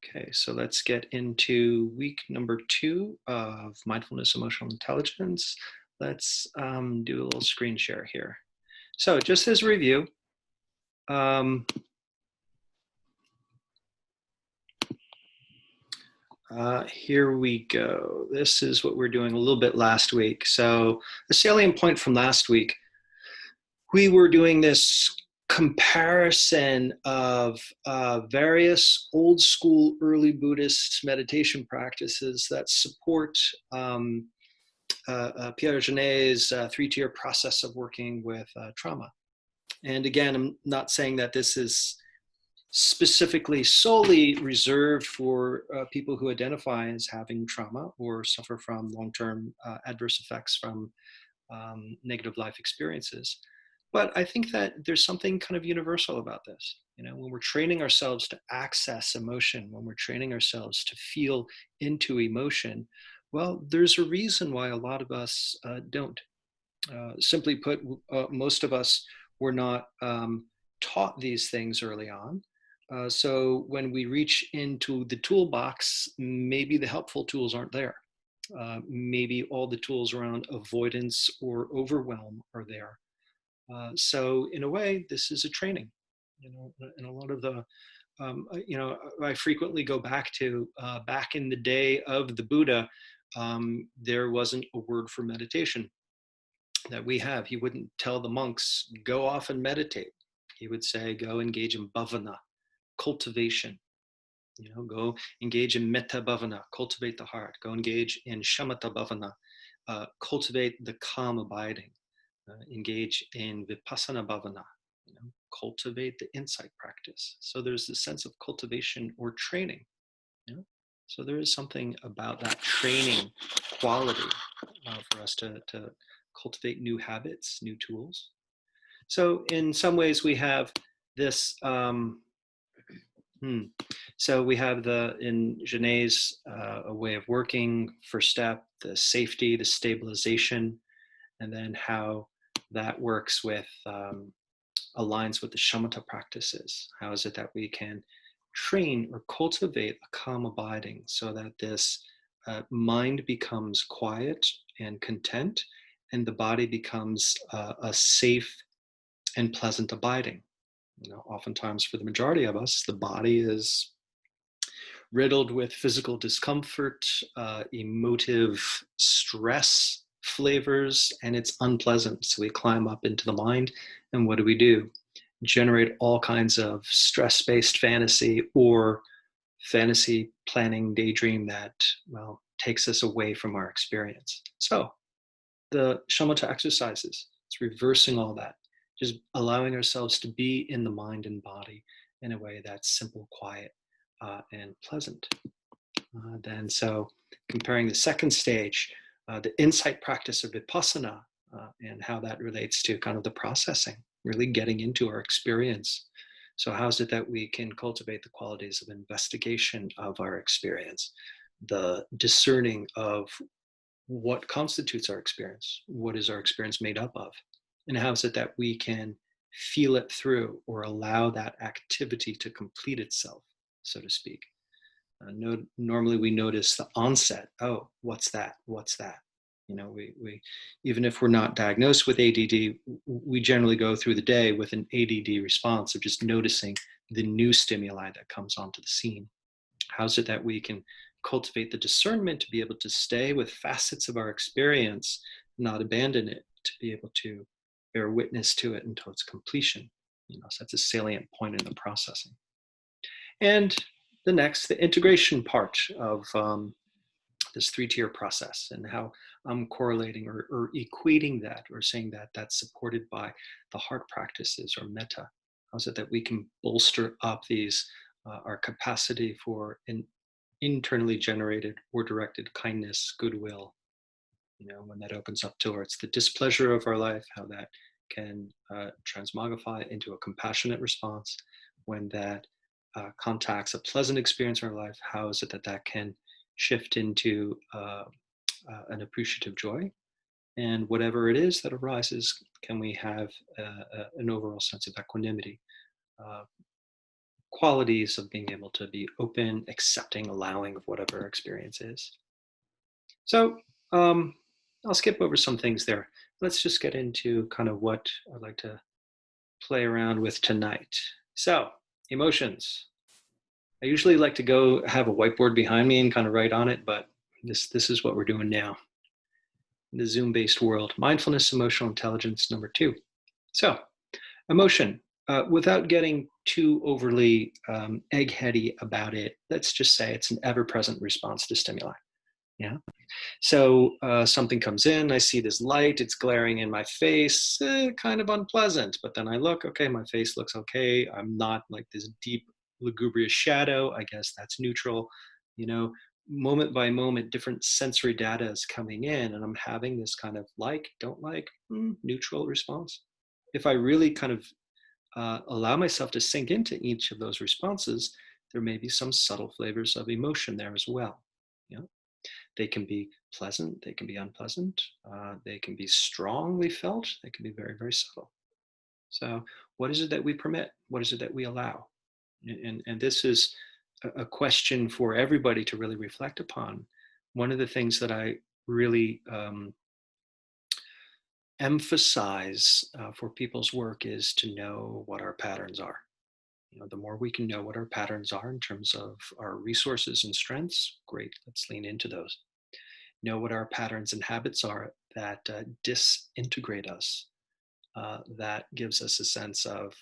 Okay, so let's get into week number 2 of mindfulness, emotional intelligence. Let's do a little screen share here. So, just as a review, um, here we go. This is what we're doing a little bit last week. So, the salient point from last week, we were doing this comparison of various old school early Buddhist meditation practices that support Pierre Genet's three-tier process of working with trauma. And again, I'm not saying that this is specifically solely reserved for people who identify as having trauma or suffer from long-term adverse effects from negative life experiences. But I think that there's something kind of universal about this. You know, when we're training ourselves to access emotion, when we're training ourselves to feel into emotion, well, there's a reason why a lot of us don't. Simply put, most of us were not taught these things early on. So when we reach into the toolbox, maybe the helpful tools aren't there. Maybe all the tools around avoidance or overwhelm are there. So in a way, this is a training. You know, and a lot of the, I frequently go back to back in the day of the Buddha. There wasn't a word for meditation that we have. He wouldn't tell the monks, go off and meditate. He would say, go engage in bhavana, cultivation. You know, go engage in metta bhavana, cultivate the heart. Go engage in shamatha bhavana, cultivate the calm abiding. Engage in vipassana bhavana, you know, cultivate the insight practice. So there's this sense of cultivation or training. You know? So there is something about that training quality for us to cultivate new habits, new tools. So in some ways we have this, so we have in Genet's a way of working, first step, the safety, the stabilization, and then how that works with, aligns with the shamatha practices. How is it that we can train or cultivate a calm abiding so that this mind becomes quiet and content, and the body becomes a safe and pleasant abiding. You know, oftentimes for the majority of us, the body is riddled with physical discomfort, emotive stress flavors, and it's unpleasant. So we climb up into the mind, and what do? Generate all kinds of stress-based fantasy or fantasy planning daydream that, well, takes us away from our experience. So the shamatha exercises, it's reversing all that, just allowing ourselves to be in the mind and body in a way that's simple, quiet, and pleasant. Then, so comparing the second stage, the insight practice of vipassana, and how that relates to kind of the processing, really getting into our experience. So how is it that we can cultivate the qualities of investigation of our experience, the discerning of what constitutes our experience, what is our experience made up of, and how is it that we can feel it through or allow that activity to complete itself, so to speak. Normally we notice the onset. Oh, what's that? What's that? You know, we even if we're not diagnosed with ADD, we generally go through the day with an ADD response of just noticing the new stimuli that comes onto the scene. How's it that we can cultivate the discernment to be able to stay with facets of our experience, not abandon it, to be able to bear witness to it until its completion? You know, so that's a salient point in the processing. And the integration part of this three-tier process, and how I'm correlating or equating that, or saying that that's supported by the heart practices or metta. How is it that we can bolster up our capacity for an internally generated or directed kindness, goodwill, you know, when that opens up towards the displeasure of our life, how that can transmogrify into a compassionate response. When that contacts a pleasant experience in our life, how is it that that can shift into an appreciative joy? And whatever it is that arises, can we have an overall sense of equanimity? Uh, qualities of being able to be open, accepting, allowing of whatever experience is. So I'll skip over some things there. Let's just get into kind of what I'd like to play around with tonight. So, emotions. I usually like to go have a whiteboard behind me and kind of write on it, but this is what we're doing now in the Zoom-based world. Mindfulness, emotional intelligence, number 2. So, emotion. Without getting too overly eggheady about it, let's just say it's an ever-present response to stimuli. Yeah. So something comes in, I see this light, it's glaring in my face, kind of unpleasant. But then I look, okay, my face looks okay. I'm not like this deep, lugubrious shadow. I guess that's neutral. You know, moment by moment, different sensory data is coming in, and I'm having this kind of like, don't like, neutral response. If I really kind of allow myself to sink into each of those responses, there may be some subtle flavors of emotion there as well. Yeah. They can be pleasant, they can be unpleasant, they can be strongly felt, they can be very, very subtle. So, what is it that we permit? What is it that we allow? And this is a question for everybody to really reflect upon. One of the things that I really emphasize for people's work is to know what our patterns are. You know, the more we can know what our patterns are in terms of our resources and strengths, great, let's lean into those. Know what our patterns and habits are that disintegrate us, that gives us a sense of,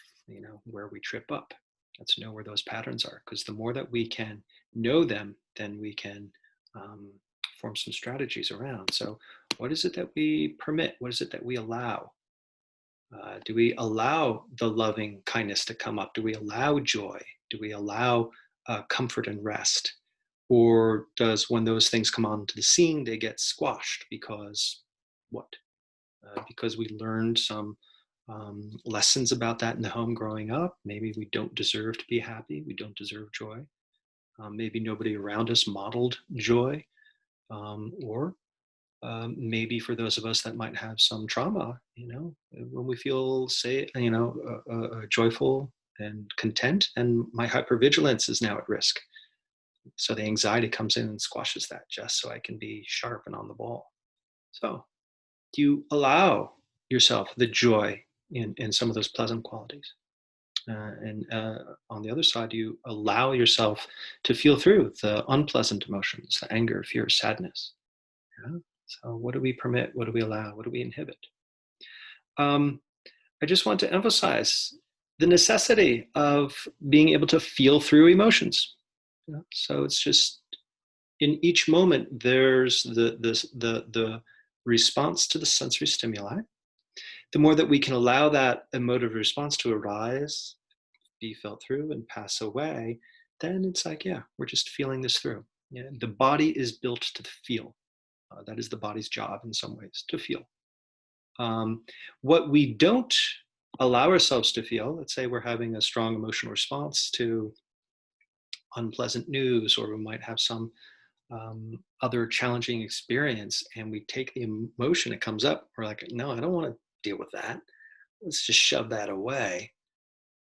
where we trip up. Let's know where those patterns are, because the more that we can know them, then we can um, form some strategies around. So what is it that we permit? What is it that we allow? Do we allow the loving kindness to come up? Do we allow joy? Do we allow comfort and rest? Or does, when those things come onto the scene, they get squashed because what? Because we learned some lessons about that in the home growing up. Maybe we don't deserve to be happy. We don't deserve joy. Maybe nobody around us modeled joy. Or maybe for those of us that might have some trauma, when we feel, say, joyful and content, and my hypervigilance is now at risk. So the anxiety comes in and squashes that just so I can be sharp and on the ball. So do you allow yourself the joy in some of those pleasant qualities? And on the other side, do you allow yourself to feel through the unpleasant emotions, the anger, fear, sadness? Yeah? So what do we permit? What do we allow? What do we inhibit? Um, I just want to emphasize the necessity of being able to feel through emotions. So it's just, in each moment, there's the response to the sensory stimuli. The more that we can allow that emotive response to arise, be felt through, and pass away, then it's like, yeah, we're just feeling this through. Yeah, the body is built to feel. That is the body's job in some ways, to feel. What we don't allow ourselves to feel, let's say we're having a strong emotional response to unpleasant news, or we might have some other challenging experience, and we take the emotion that comes up, we're like, no, I don't want to deal with that. Let's just shove that away.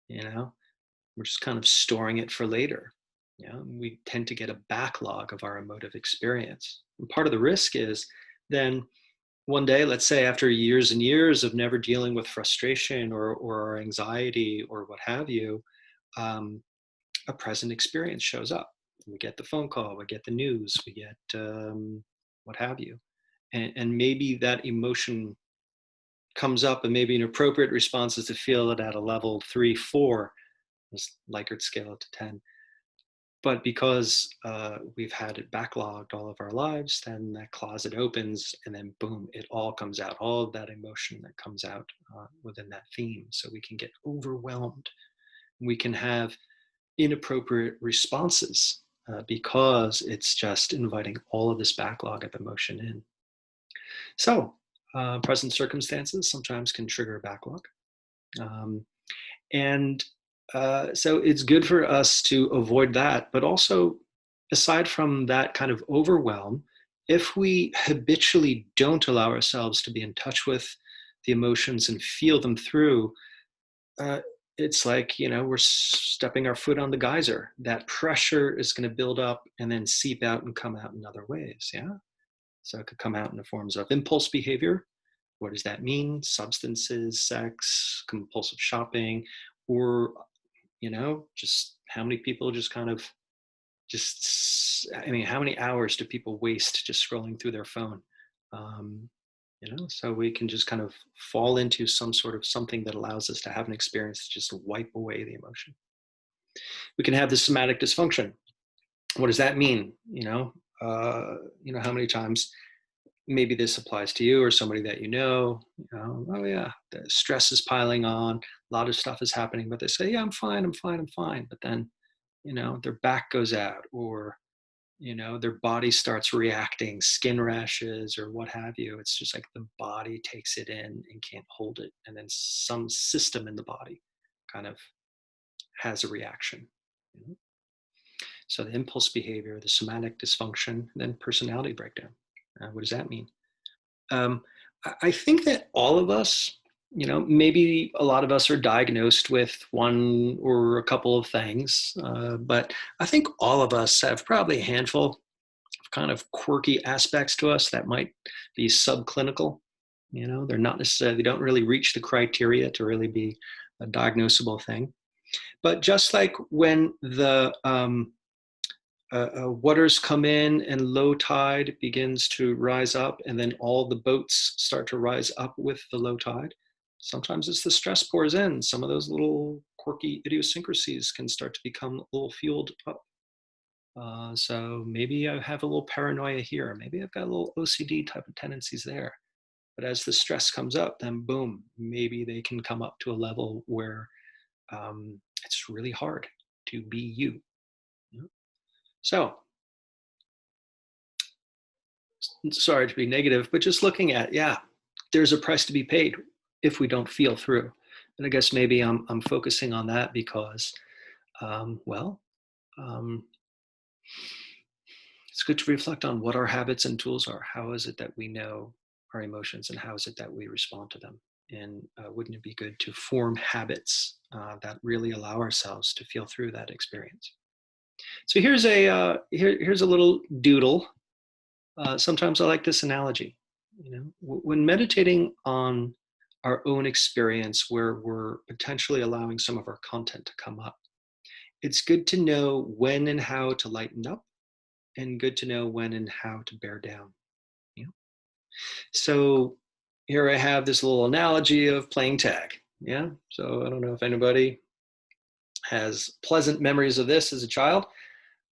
We're just kind of storing it for later. We tend to get a backlog of our emotive experience. And part of the risk is then one day, let's say after years and years of never dealing with frustration or anxiety or what have you, a present experience shows up. We get the phone call, we get the news, we get what have you. And maybe that emotion comes up, and maybe an appropriate response is to feel it at a level 3, 4, this Likert scale to 10. But because we've had it backlogged all of our lives, then that closet opens, and then boom, it all comes out, all of that emotion that comes out within that theme. So we can get overwhelmed. We can have inappropriate responses because it's just inviting all of this backlog of emotion in. So present circumstances sometimes can trigger a backlog. And so it's good for us to avoid that. But also, aside from that kind of overwhelm, if we habitually don't allow ourselves to be in touch with the emotions and feel them through, it's like, we're stepping our foot on the geyser. That pressure is going to build up and then seep out and come out in other ways. Yeah. So it could come out in the forms of impulse behavior. What does that mean? Substances, sex, compulsive shopping, or, just how many people just kind of how many hours do people waste just scrolling through their phone? Um, so we can just kind of fall into some sort of something that allows us to have an experience to just wipe away the emotion. We can have the somatic dysfunction. What does that mean? How many times maybe this applies to you or somebody that oh yeah, the stress is piling on, a lot of stuff is happening, but they say, yeah, I'm fine, I'm fine, I'm fine. But then, their back goes out, or their body starts reacting, skin rashes or what have you. It's just like the body takes it in and can't hold it, and then some system in the body kind of has a reaction. So the impulse behavior, the somatic dysfunction, then personality breakdown. What does that mean? um, I think that all of us, maybe a lot of us are diagnosed with one or a couple of things, but I think all of us have probably a handful kind of quirky aspects to us that might be subclinical. They're not necessarily, they don't really reach the criteria to really be a diagnosable thing. But just like when the waters come in and low tide begins to rise up, and then all the boats start to rise up with the low tide, sometimes it's the stress pours in. Some of those little quirky idiosyncrasies can start to become a little fueled up. So maybe I have a little paranoia here. Maybe I've got a little OCD type of tendencies there. But as the stress comes up, then boom, maybe they can come up to a level where it's really hard to be you. So, sorry to be negative, but just looking at, yeah, there's a price to be paid if we don't feel through. And I guess maybe I'm focusing on that because, well, um, it's good to reflect on what our habits and tools are. How is it that we know our emotions, and how is it that we respond to them? And wouldn't it be good to form habits that really allow ourselves to feel through that experience? So here's a little doodle. Sometimes I like this analogy. When meditating on our own experience, where we're potentially allowing some of our content to come up, it's good to know when and how to lighten up, and good to know when and how to bear down. You know? So here I have this little analogy of playing tag. Yeah. So I don't know if anybody has pleasant memories of this as a child,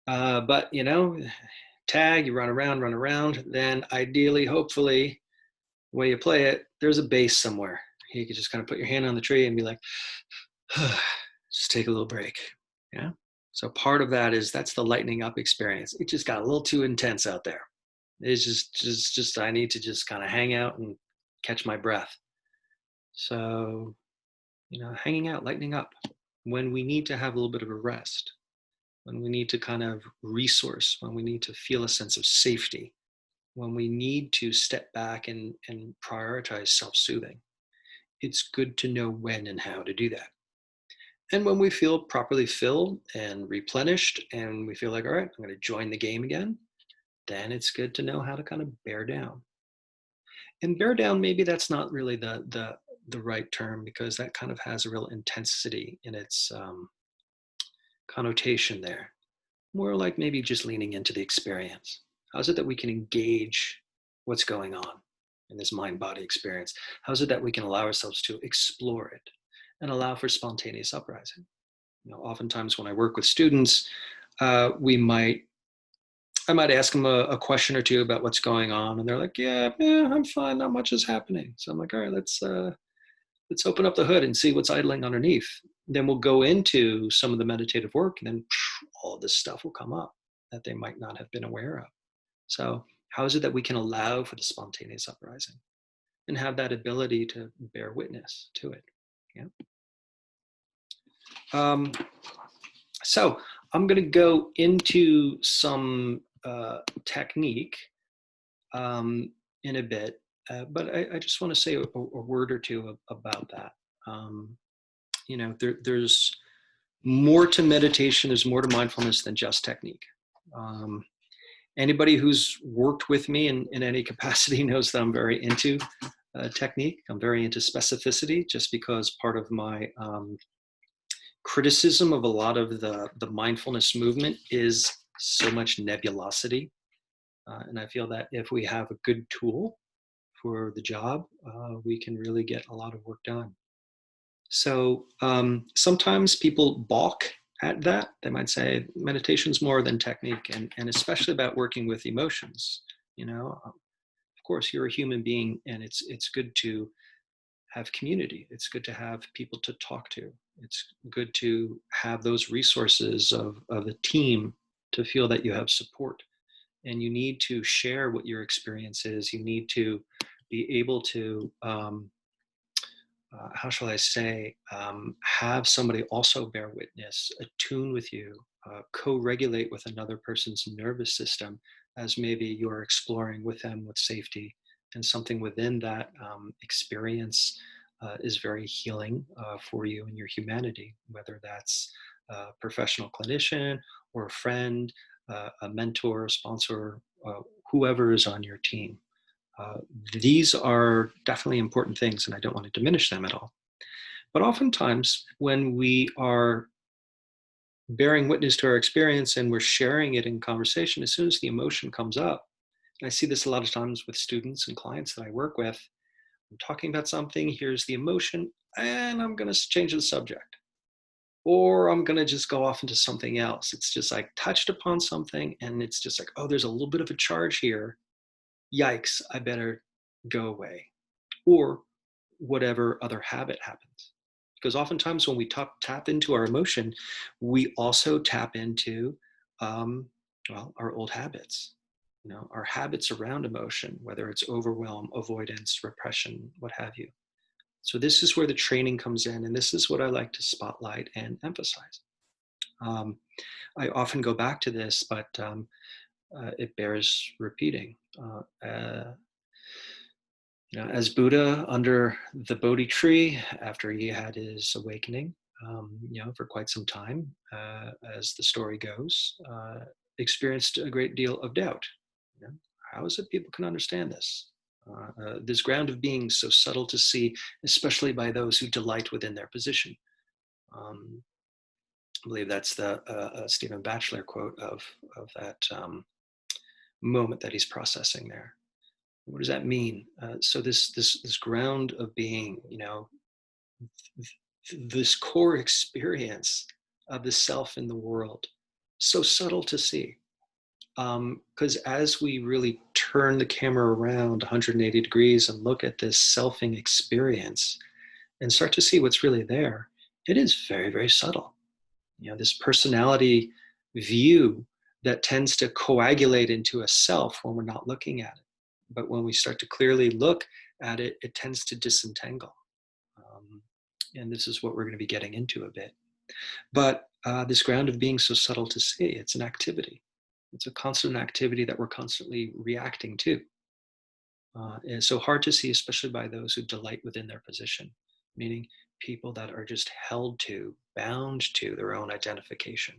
but tag, you run around. Then ideally, hopefully, the way you play it, there's a base somewhere. You could just kind of put your hand on the tree and be like, just take a little break. Yeah. So part of that is, that's the lightening up experience. It just got a little too intense out there. It's just I need to just kind of hang out and catch my breath. So, hanging out, lightening up when we need to have a little bit of a rest, when we need to kind of resource, when we need to feel a sense of safety, when we need to step back and prioritize self-soothing. It's good to know when and how to do that. And when we feel properly filled and replenished, and we feel like, all right, I'm going to join the game again, then it's good to know how to kind of bear down. And bear down, maybe that's not really the right term, because that kind of has a real intensity in its connotation there. More like maybe just leaning into the experience. How is it that we can engage what's going on in this mind-body experience? How is it that we can allow ourselves to explore it and allow for spontaneous uprising? Oftentimes when I work with students, I might ask them a question or two about what's going on, and they're like, "Yeah, I'm fine. Not much is happening." So I'm like, "All right, let's open up the hood and see what's idling underneath." Then we'll go into some of the meditative work, and then all this stuff will come up that they might not have been aware of. So how is it that we can allow for the spontaneous uprising and have that ability to bear witness to it? Yeah. Um, so I'm going to go into some technique in a bit, but I just want to say a word or two about that. Um, there's more to meditation, there's more to mindfulness than just technique. Um, Anybody who's worked with me in any capacity knows that I'm very into technique. I'm very into specificity, just because part of my criticism of a lot of the mindfulness movement is so much nebulosity. And I feel that if we have a good tool for the job, we can really get a lot of work done. So sometimes people balk at that. They might say meditation's more than technique, and especially about working with emotions. Of course, you're a human being, and it's good to have community. It's good to have people to talk to. It's good to have those resources of a team to feel that you have support. And you need to share what your experience is. You need to be able to how shall I say, have somebody also bear witness, attune with you, co-regulate with another person's nervous system as maybe you're exploring with them with safety. And something within that experience is very healing for you and your humanity, whether that's a professional clinician or a friend, a mentor, a sponsor, whoever is on your team. Uh, these are definitely important things, and I don't want to diminish them at all. But oftentimes, when we are bearing witness to our experience and we're sharing it in conversation, as soon as the emotion comes up, and I see this a lot of times with students and clients that I work with, I'm talking about something, here's the emotion, and I'm going to change the subject. Or I'm going to just go off into something else. It's just like touched upon something, and it's just like, oh, there's a little bit of a charge here. Yikes, I better go away. Or whatever other habit happens. Because oftentimes when we tap into our emotion, we also tap into, our old habits. Our habits around emotion, whether it's overwhelm, avoidance, repression, what have you. So this is where the training comes in, and this is what I like to spotlight and emphasize. Um, I often go back to this, but it bears repeating. As Buddha under the Bodhi tree, after he had his awakening, for quite some time, as the story goes, experienced a great deal of doubt. How is it people can understand this? This ground of being so subtle to see, especially by those who delight within their position. Um, I believe that's the Stephen Batchelor quote of that moment that he's processing there. What does that mean? So this ground of being, this core experience of the self in the world, so subtle to see. Because as we really turn the camera around 180 degrees and look at this selfing experience and start to see what's really there, it is very, very subtle. This personality view that tends to coagulate into a self when we're not looking at it. But when we start to clearly look at it, it tends to disentangle. Um, and this is what we're going to be getting into a bit. But this ground of being so subtle to see, it's an activity. It's a constant activity that we're constantly reacting to. And it's so hard to see, especially by those who delight within their position, meaning people that are just held to, bound to their own identification.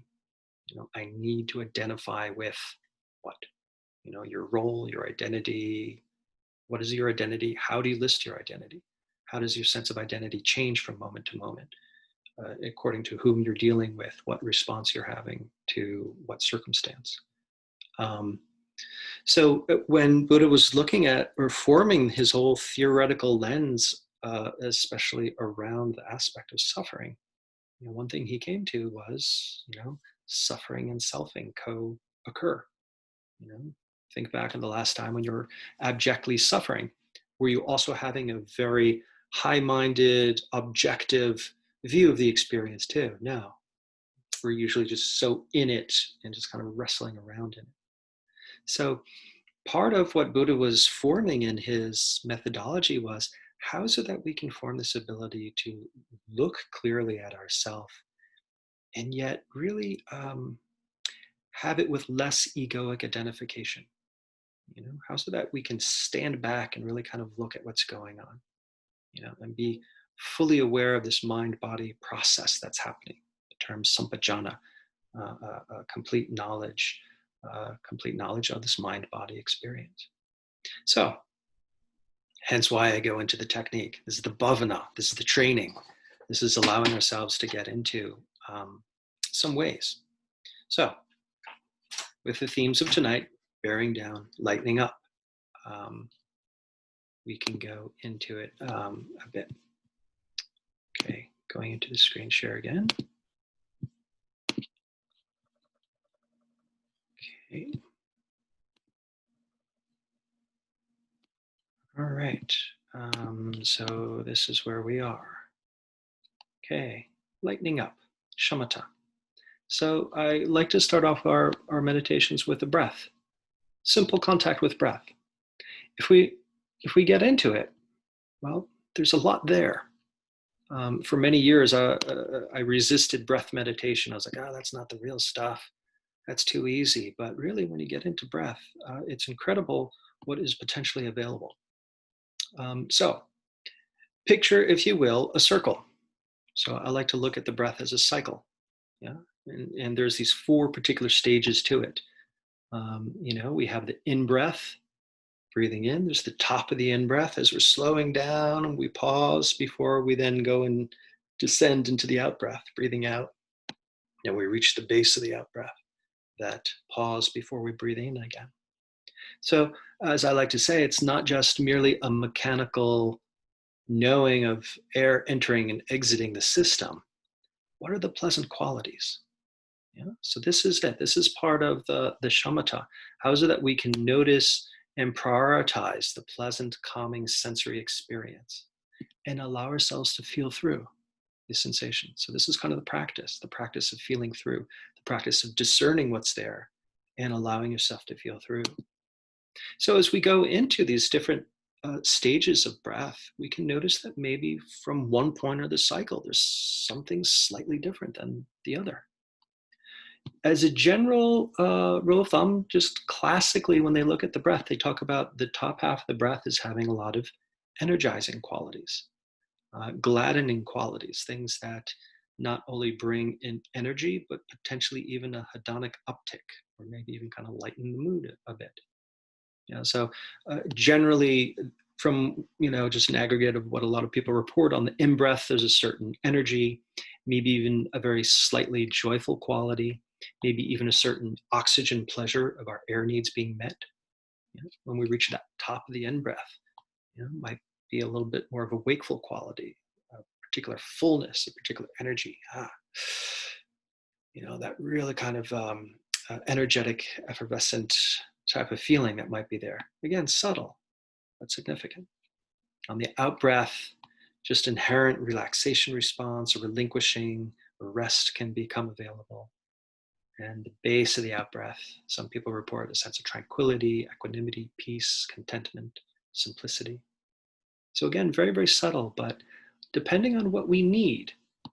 I need to identify with what? Your role, your identity. What is your identity? How do you list your identity? How does your sense of identity change from moment to moment, according to whom you're dealing with, what response you're having to what circumstance? Um, so when Buddha was looking at or forming his whole theoretical lens, especially around the aspect of suffering, one thing he came to was, suffering and selfing co-occur. You know, think back on the last time when you were abjectly suffering. Were you also having a very high-minded, objective view of the experience too? No. We're usually just so in it and just kind of wrestling around in it. So part of what Buddha was forming in his methodology was, how is it that we can form this ability to look clearly at ourself and yet really have it with less egoic identification? How so that we can stand back and really kind of look at what's going on, and be fully aware of this mind-body process that's happening. The term sampajana, complete knowledge of this mind-body experience. So, hence why I go into the technique. This is the bhavana. This is the training. This is allowing ourselves to get into some ways. So, with the themes of tonight, bearing down, lightening up, we can go into it a bit. Okay, going into the screen share again. Okay. All right. So this is where we are. Okay, lightening up, shamatha. So I like to start off our meditations with the breath, simple contact with breath. If we get into it, well, there's a lot there. For many years, I resisted breath meditation. I was like, that's not the real stuff. That's too easy. But really, when you get into breath, it's incredible what is potentially available. So picture, if you will, a circle. So I like to look at the breath as a cycle. Yeah. And there's these 4 particular stages to it. We have the in-breath, breathing in. There's the top of the in-breath as we're slowing down and we pause before we then go and descend into the out-breath, breathing out. And we reach the base of the out-breath, that pause before we breathe in again. So as I like to say, it's not just merely a mechanical knowing of air entering and exiting the system. What are the pleasant qualities? Yeah. So this is it. This is part of the shamatha. How is it that we can notice and prioritize the pleasant, calming sensory experience and allow ourselves to feel through the sensation? So this is kind of the practice of feeling through, the practice of discerning what's there and allowing yourself to feel through. So as we go into these different stages of breath, we can notice that maybe from one point of the cycle, there's something slightly different than the other. As a general rule of thumb, just classically, when they look at the breath, they talk about the top half of the breath as having a lot of energizing qualities, gladdening qualities, things that not only bring in energy, but potentially even a hedonic uptick, or maybe even kind of lighten the mood a bit. So generally, from just an aggregate of what a lot of people report on the in-breath, there's a certain energy, maybe even a very slightly joyful quality, maybe even a certain oxygen pleasure of our air needs being met. When we reach that top of the in-breath, might be a little bit more of a wakeful quality, a particular fullness, a particular energy. That really kind of energetic, effervescent type of feeling that might be there. Again, subtle, but significant. On the out breath, just inherent relaxation response or relinquishing or rest can become available. And the base of the out breath, some people report a sense of tranquility, equanimity, peace, contentment, simplicity. So again, very, very subtle, but depending on what we need,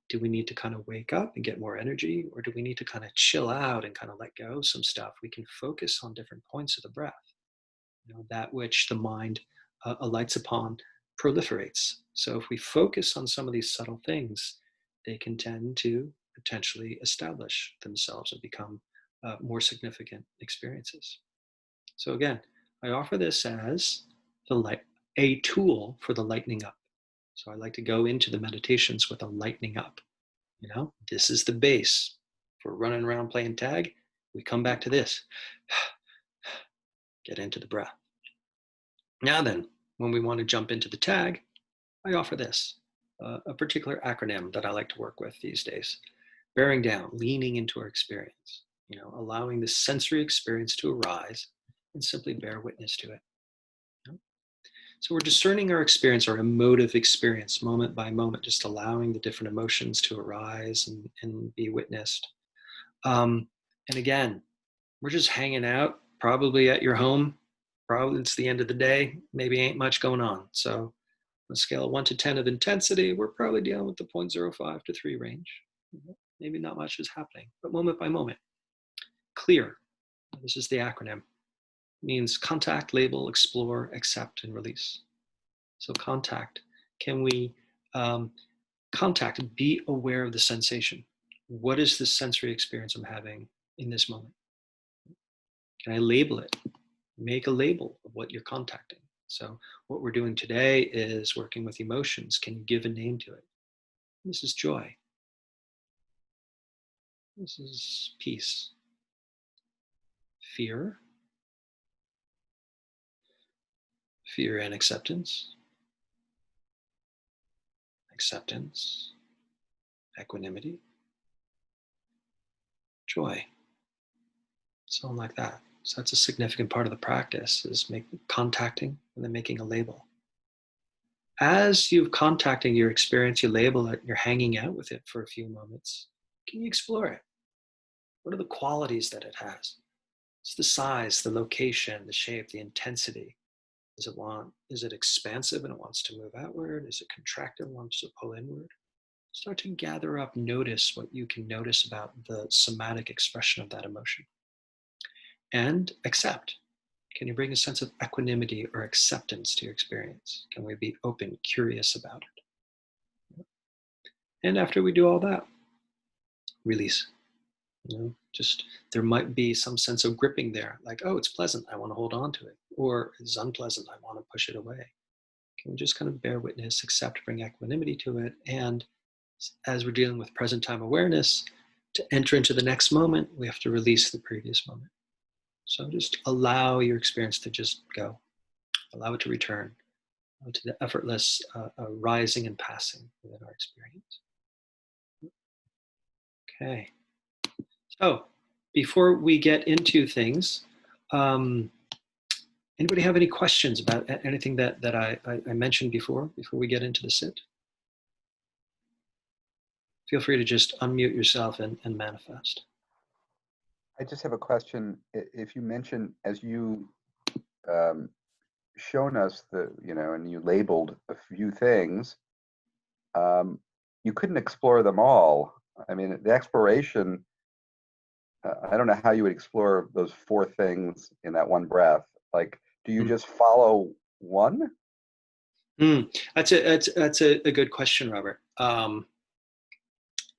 do we need to kind of wake up and get more energy, or do we need to kind of chill out and kind of let go of some stuff? We can focus on different points of the breath. That which the mind alights upon proliferates. So if we focus on some of these subtle things, they can tend to potentially establish themselves and become more significant experiences. So again, I offer this as a tool for the lightening up. So I like to go into the meditations with a lightening up. This is the base. If we're running around playing tag, we come back to this. Get into the breath. Now then, when we want to jump into the tag, I offer this, a particular acronym that I like to work with these days. Bearing down, leaning into our experience, allowing the sensory experience to arise and simply bear witness to it. So we're discerning our experience, our emotive experience, moment by moment, just allowing the different emotions to arise and be witnessed. And again, we're just hanging out, probably at your home. Probably it's the end of the day, maybe ain't much going on. So on a scale of 1 to 10 of intensity, we're probably dealing with the 0.05 to 3 range. Maybe not much is happening, but moment by moment. C.L.E.A.R, this is the acronym, means contact, label, explore, accept, and release. So contact, can we Um, Contact, be aware of the sensation. What is the sensory experience I'm having in this moment? Can I label it? Make a label of what you're contacting. So what we're doing today is working with emotions. Can you give a name to it? This is joy. This is peace. Fear. Fear and acceptance. Acceptance. Equanimity. Joy. Something like that. So that's a significant part of the practice, is contacting and then making a label. As you're contacting your experience, you label it, you're hanging out with it for a few moments. Can you explore it? What are the qualities that it has? It's the size, the location, the shape, the intensity. Is it expansive and it wants to move outward? Is it contracted and wants to pull inward? Start to gather up, notice what you can notice about the somatic expression of that emotion. And accept. Can you bring a sense of equanimity or acceptance to your experience? Can we be open, curious about it? And after we do all that, release. Just there might be some sense of gripping there, like, oh, it's pleasant, I want to hold on to it, or it's unpleasant, I want to push it away. Can we just kind of bear witness, accept, bring equanimity to it, and as we're dealing with present time awareness, to enter into the next moment, we have to release the previous moment. So just allow your experience to just go, allow it to return to the effortless rising and passing within our experience. Okay. So before we get into things, anybody have any questions about anything that I mentioned before we get into the sit? Feel free to just unmute yourself and manifest. I just have a question. If you mention, as you shown us and you labeled a few things, you couldn't explore them all. I mean, the exploration, I don't know how you would explore those 4 things in that one breath. Like, do you just follow one? That's a good question, Robert.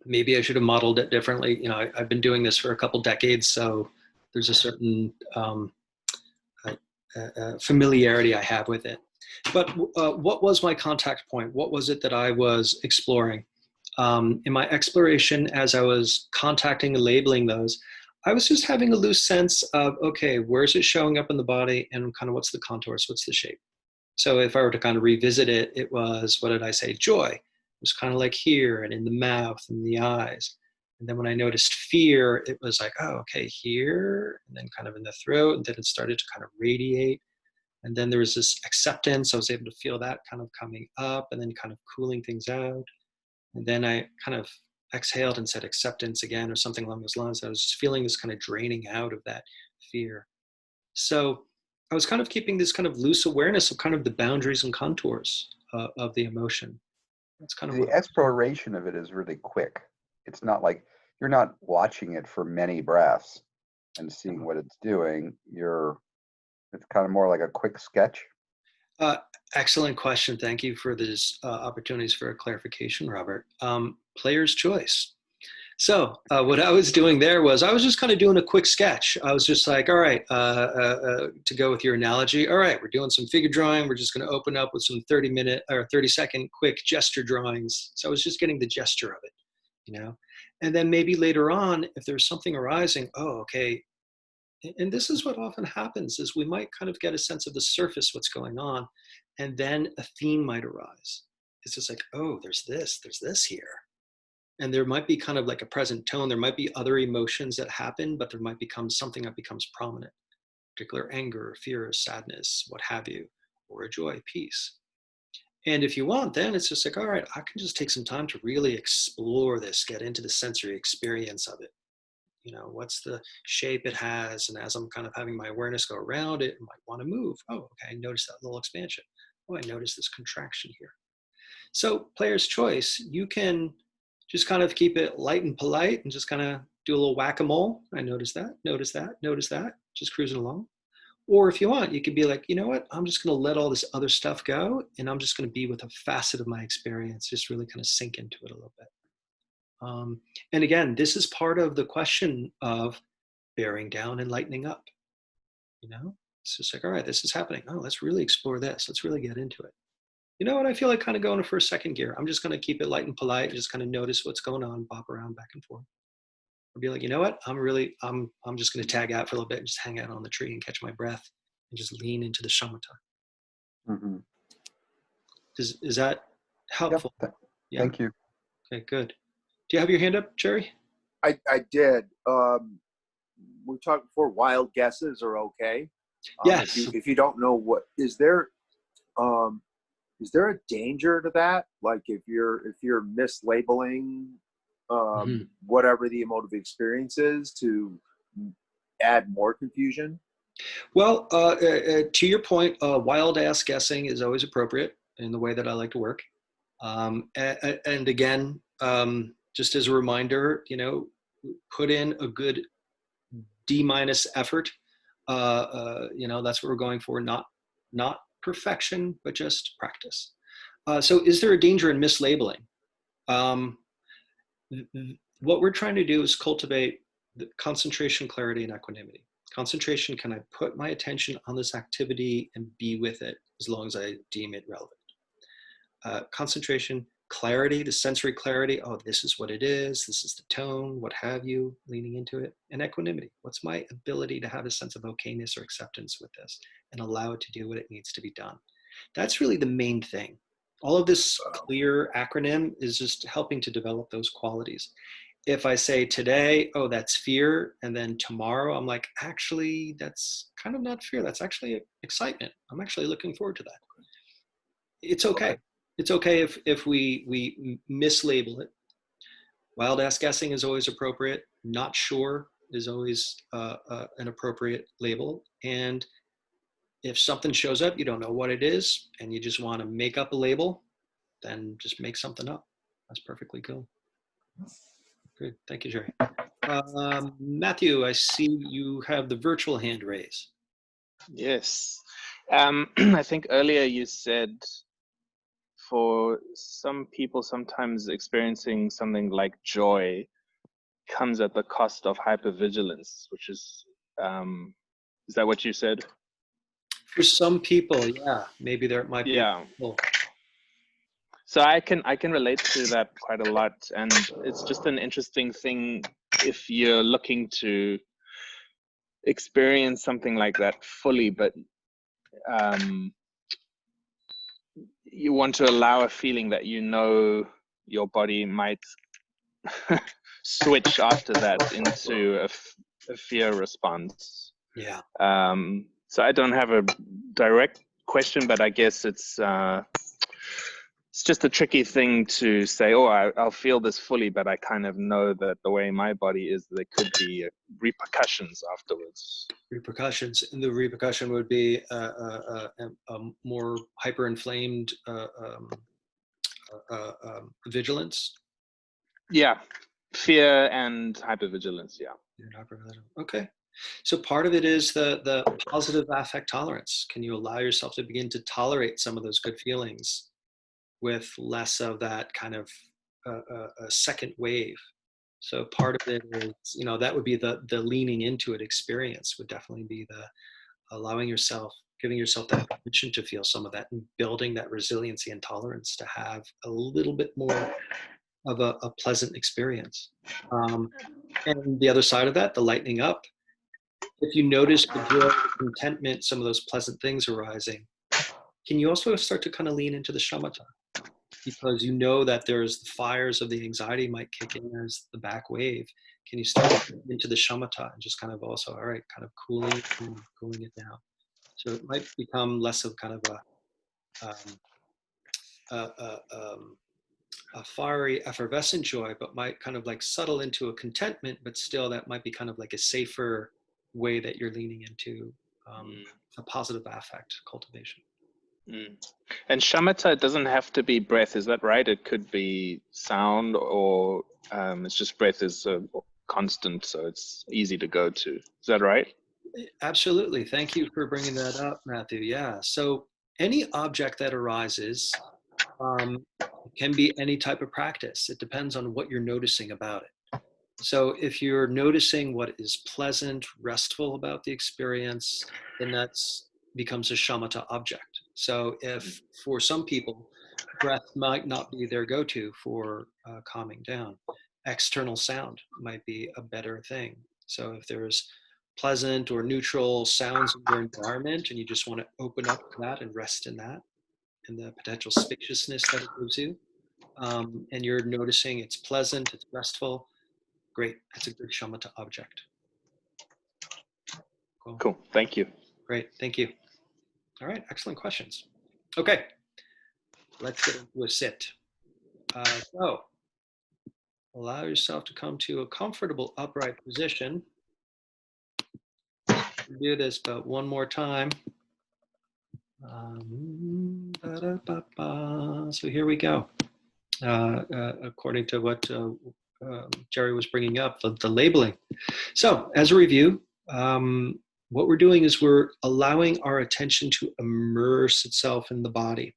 Maybe I should have modeled it differently. I've been doing this for a couple decades, so there's a certain familiarity I have with it. But what was my contact point? What was it that I was exploring? In my exploration, as I was contacting and labeling those, I was just having a loose sense of, okay, where's it showing up in the body and kind of what's the contours, what's the shape? So if I were to kind of revisit it, it was, what did I say? Joy. It was kind of like here and in the mouth and the eyes. And then when I noticed fear, it was like, oh, okay, here, and then kind of in the throat, and then it started to kind of radiate. And then there was this acceptance. I was able to feel that kind of coming up and then kind of cooling things out. And then I kind of exhaled and said acceptance again, or something along those lines. I was just feeling this kind of draining out of that fear. So I was kind of keeping this kind of loose awareness of kind of the boundaries and contours of the emotion. That's kind of The what. exploration of it is really quick. It's not like you're not watching it for many breaths and seeing what it's doing. It's kind of more like a quick sketch. Uh, Excellent question. Thank you for these opportunities for a clarification, Robert. Player's choice. So what I was doing there was I was just kind of doing a quick sketch. I was just like, all right, to go with your analogy, all right, we're doing some figure drawing. We're just going to open up with some 30-minute or 30-second quick gesture drawings. So I was just getting the gesture of it. And then maybe later on, if there's something arising, oh, okay. And this is what often happens is we might kind of get a sense of the surface, what's going on, and then a theme might arise. It's just like, oh, there's this here. And there might be kind of like a present tone. There might be other emotions that happen, but there might become something that becomes prominent, particular anger, fear, sadness, what have you, or a joy, peace. And if you want, then it's just like, all right, I can just take some time to really explore this, get into the sensory experience of it. What's the shape it has? And as I'm kind of having my awareness go around it, I might want to move. Oh, okay, I notice that little expansion. Oh, I notice this contraction here. So player's choice, you can just kind of keep it light and polite and just kind of do a little whack-a-mole. I notice that, notice that, notice that, just cruising along. Or if you want, you could be like, you know what, I'm just going to let all this other stuff go, and I'm just going to be with a facet of my experience, just really kind of sink into it a little bit. And again, this is part of the question of bearing down and lightening up. It's just like, all right, this is happening. Oh, let's really explore this. Let's really get into it. You know what? I feel like kind of going to first, second gear. I'm just going to keep it light and polite and just kind of notice what's going on, bop around back and forth. Or be like, you know what? I'm just going to tag out for a little bit and just hang out on the tree and catch my breath and just lean into the shamatha. Mm-hmm. Is that Yep. helpful? Yeah. Thank you. Okay, good. Do you have your hand up, Jerry? I did. We talked before. Wild guesses are okay. Yes. If you don't know what is there a danger to that? Like if you're mislabeling whatever the emotive experience is to add more confusion? Well, to your point, wild ass guessing is always appropriate in the way that I like to work. And again, just as a reminder, put in a good D- effort. That's what we're going for. Not perfection, but just practice. So is there a danger in mislabeling? What we're trying to do is cultivate the concentration, clarity, and equanimity. Concentration, can I put my attention on this activity and be with it as long as I deem it relevant? Concentration, clarity, the sensory clarity, oh, this is what it is, this is the tone, what have you, leaning into it. And equanimity, what's my ability to have a sense of okayness or acceptance with this and allow it to do what it needs to be done? That's really the main thing. All of this C.L.E.A.R acronym is just helping to develop those qualities. If I say today, oh, that's fear, and then tomorrow I'm like, actually, that's kind of not fear, that's actually excitement. I'm actually looking forward to that. It's okay. It's okay if we mislabel it. Wild ass guessing is always appropriate. Not sure is always an appropriate label. And if something shows up, you don't know what it is, and you just want to make up a label, then just make something up. That's perfectly cool. Good. Thank you, Jerry. Matthew, I see you have the virtual hand raise. Yes. I think earlier you said for some people, sometimes experiencing something like joy comes at the cost of hypervigilance, which is that what you said? For some people, yeah, maybe there might be. Yeah. So I can relate to that quite a lot, and it's just an interesting thing if you're looking to experience something like that fully, but you want to allow a feeling that your body might switch after that into a fear response. Yeah. So I don't have a direct question, but I guess it's just a tricky thing to say, oh, I'll feel this fully, but I kind of know that the way my body is, there could be repercussions afterwards. Repercussions, and the repercussion would be a more hyper-inflamed vigilance. Yeah, fear and hypervigilance. Yeah. Okay, so part of it is the positive affect tolerance. Can you allow yourself to begin to tolerate some of those good feelings with less of that kind of a second wave? So part of it is, that would be the leaning into it experience, would definitely be the allowing yourself, giving yourself that permission to feel some of that and building that resiliency and tolerance to have a little bit more of a pleasant experience. And the other side of that, the lightening up, if you notice the joy, the contentment, some of those pleasant things arising, can you also start to kind of lean into the shamatha? Because you know that there's the fires of the anxiety might kick in as the back wave. Can you start into the shamatha and just kind of also, all right, kind of cooling it down? So it might become less of kind of a fiery, effervescent joy, but might kind of like settle into a contentment, but still that might be kind of like a safer way that you're leaning into a positive affect cultivation. And shamatha doesn't have to be breath, is that right? It could be sound, or it's just breath is a constant, so it's easy to go to. Is that right? Absolutely. Thank you for bringing that up, Matthew. Yeah. So any object that arises um, can be any type of practice. It depends on what you're noticing about it. So if you're noticing what is pleasant, restful about the experience, then that's becomes a shamatha object. So if for some people, breath might not be their go-to for calming down, external sound might be a better thing. So if there's pleasant or neutral sounds in your environment and you just want to open up to that and rest in that and the potential spaciousness that it gives you, and you're noticing it's pleasant, it's restful, great. That's a good shamatha object. Cool. Cool. Thank you. Great. Thank you. All right. Excellent questions. Okay. Let's get into a sit. So allow yourself to come to a comfortable upright position. Do this about one more time. So here we go. According to what Jerry was bringing up, the labeling. So as a review, what we're doing is we're allowing our attention to immerse itself in the body.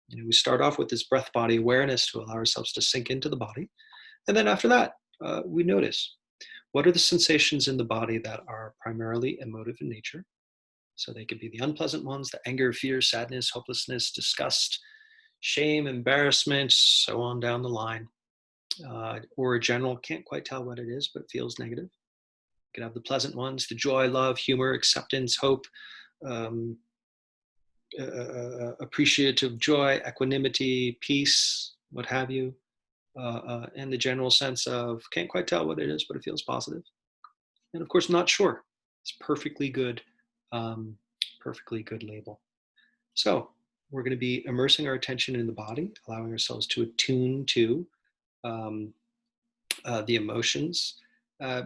You know, we start off with this breath body awareness to allow ourselves to sink into the body. And then after that, we notice what are the sensations in the body that are primarily emotive in nature. So they could be the unpleasant ones, the anger, fear, sadness, hopelessness, disgust, shame, embarrassment, so on down the line. Or a general, can't quite tell what it is, but feels negative. You could have the pleasant ones, the joy, love, humor, acceptance, hope, um, appreciative joy, equanimity, peace, what have you. And the general sense of can't quite tell what it is, but it feels positive. And of course, not sure. It's perfectly good label. So we're going to be immersing our attention in the body, allowing ourselves to attune to um, the emotions,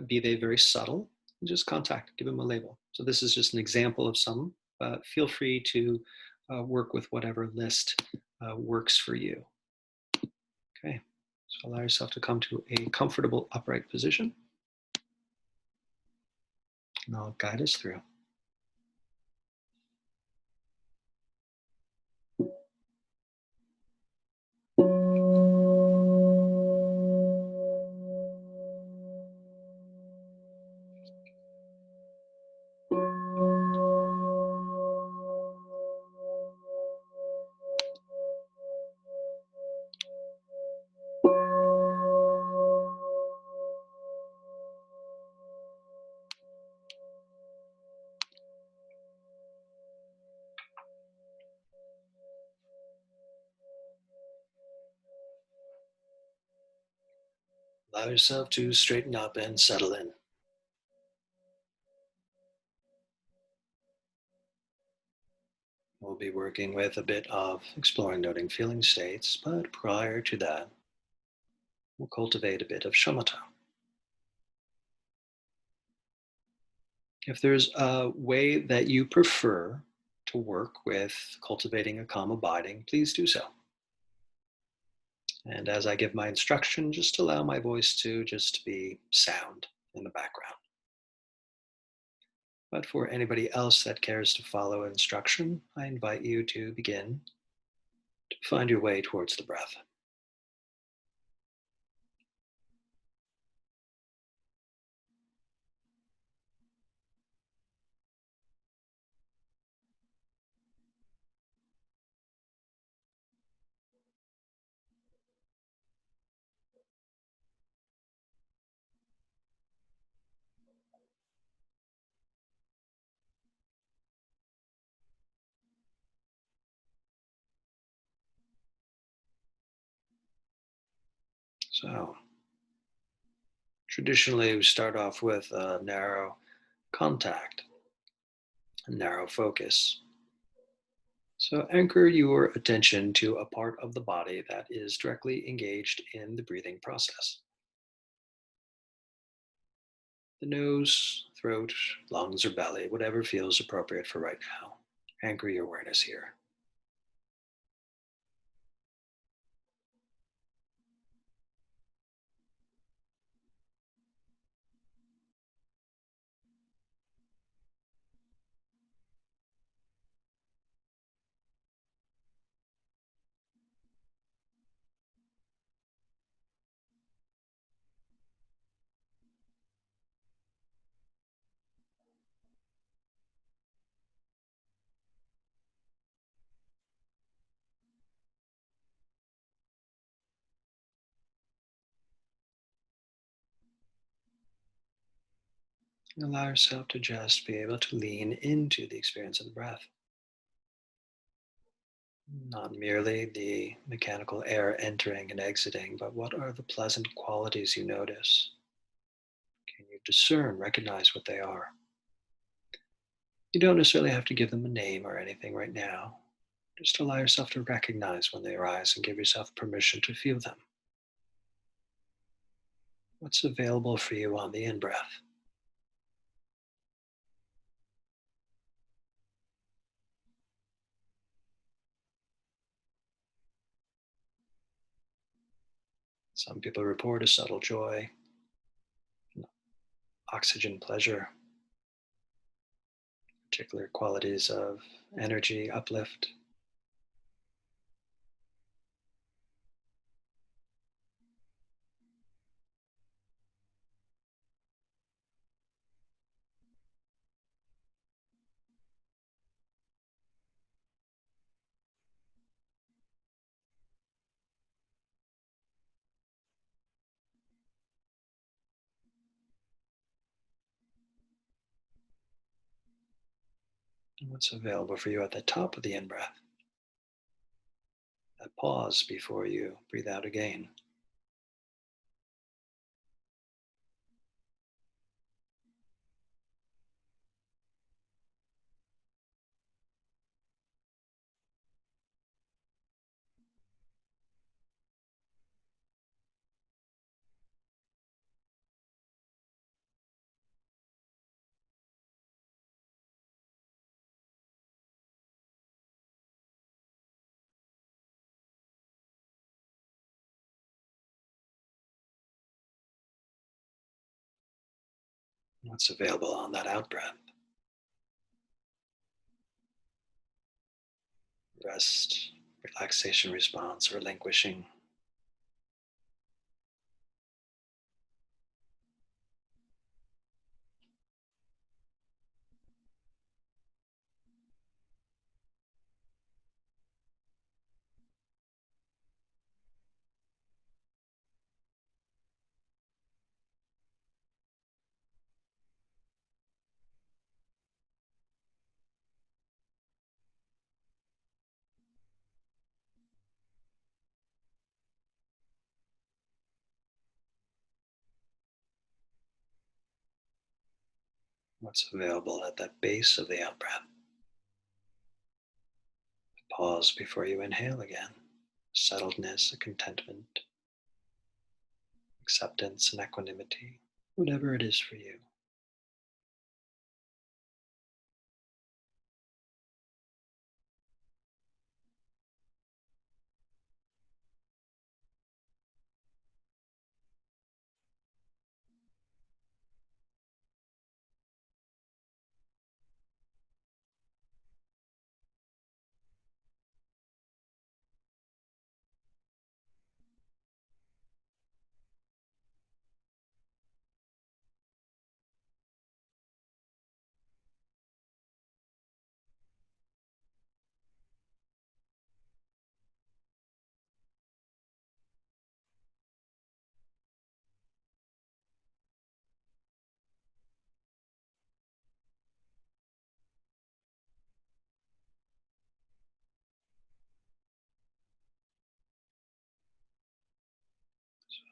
be they very subtle, and just contact, give them a label. So this is just an example of some. Feel free to work with whatever list works for you. Okay, so allow yourself to come to a comfortable upright position. And I'll guide us through. Allow yourself to straighten up and settle in. We'll be working with a bit of exploring, noting feeling states, but prior to that, we'll cultivate a bit of shamatha. If there's a way that you prefer to work with cultivating a calm abiding, please do so. And as I give my instruction, just allow my voice to just be sound in the background. But for anybody else that cares to follow instruction, I invite you to begin to find your way towards the breath. So, traditionally, we start off with a narrow contact, a narrow focus. So anchor your attention to a part of the body that is directly engaged in the breathing process. The nose, throat, lungs, or belly, whatever feels appropriate for right now. Anchor your awareness here. And allow yourself to just be able to lean into the experience of the breath. Not merely the mechanical air entering and exiting, but what are the pleasant qualities you notice? Can you discern, recognize what they are? You don't necessarily have to give them a name or anything right now. Just allow yourself to recognize when they arise and give yourself permission to feel them. What's available for you on the in breath? Some people report a subtle joy, oxygen pleasure, particular qualities of energy, uplift. And what's available for you at the top of the in breath? That pause before you breathe out again. What's available on that out breath? Rest, relaxation response, relinquishing. What's available at that base of the out breath? Pause before you inhale again. Settledness, a contentment, acceptance, and equanimity, whatever it is for you.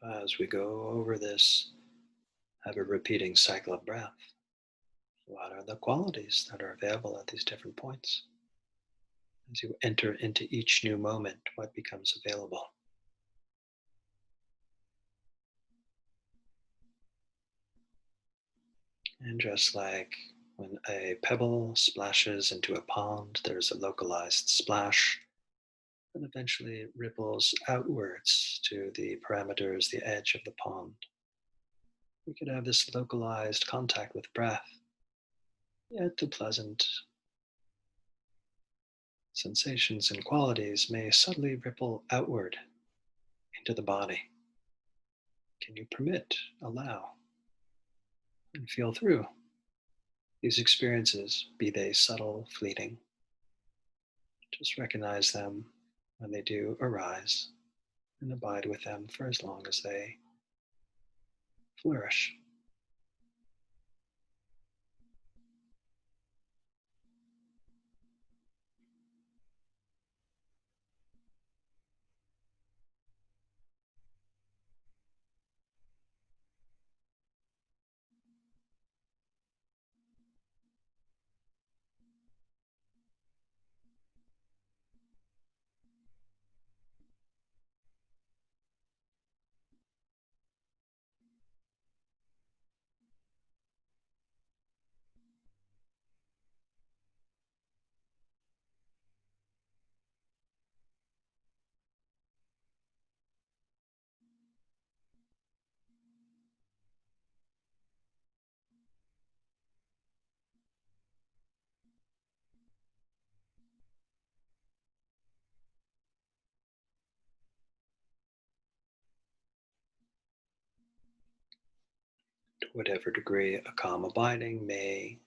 So as we go over this, have a repeating cycle of breath. What are the qualities that are available at these different points? As you enter into each new moment, what becomes available? And just like when a pebble splashes into a pond, there's a localized splash that eventually ripples outwards to the parameters, the edge of the pond. We could have this localized contact with breath, yet the pleasant sensations and qualities may subtly ripple outward into the body. Can you permit, allow, and feel through these experiences, be they subtle, fleeting? Just recognize them when they do arise and abide with them for as long as they flourish. whatever degree a calm abiding may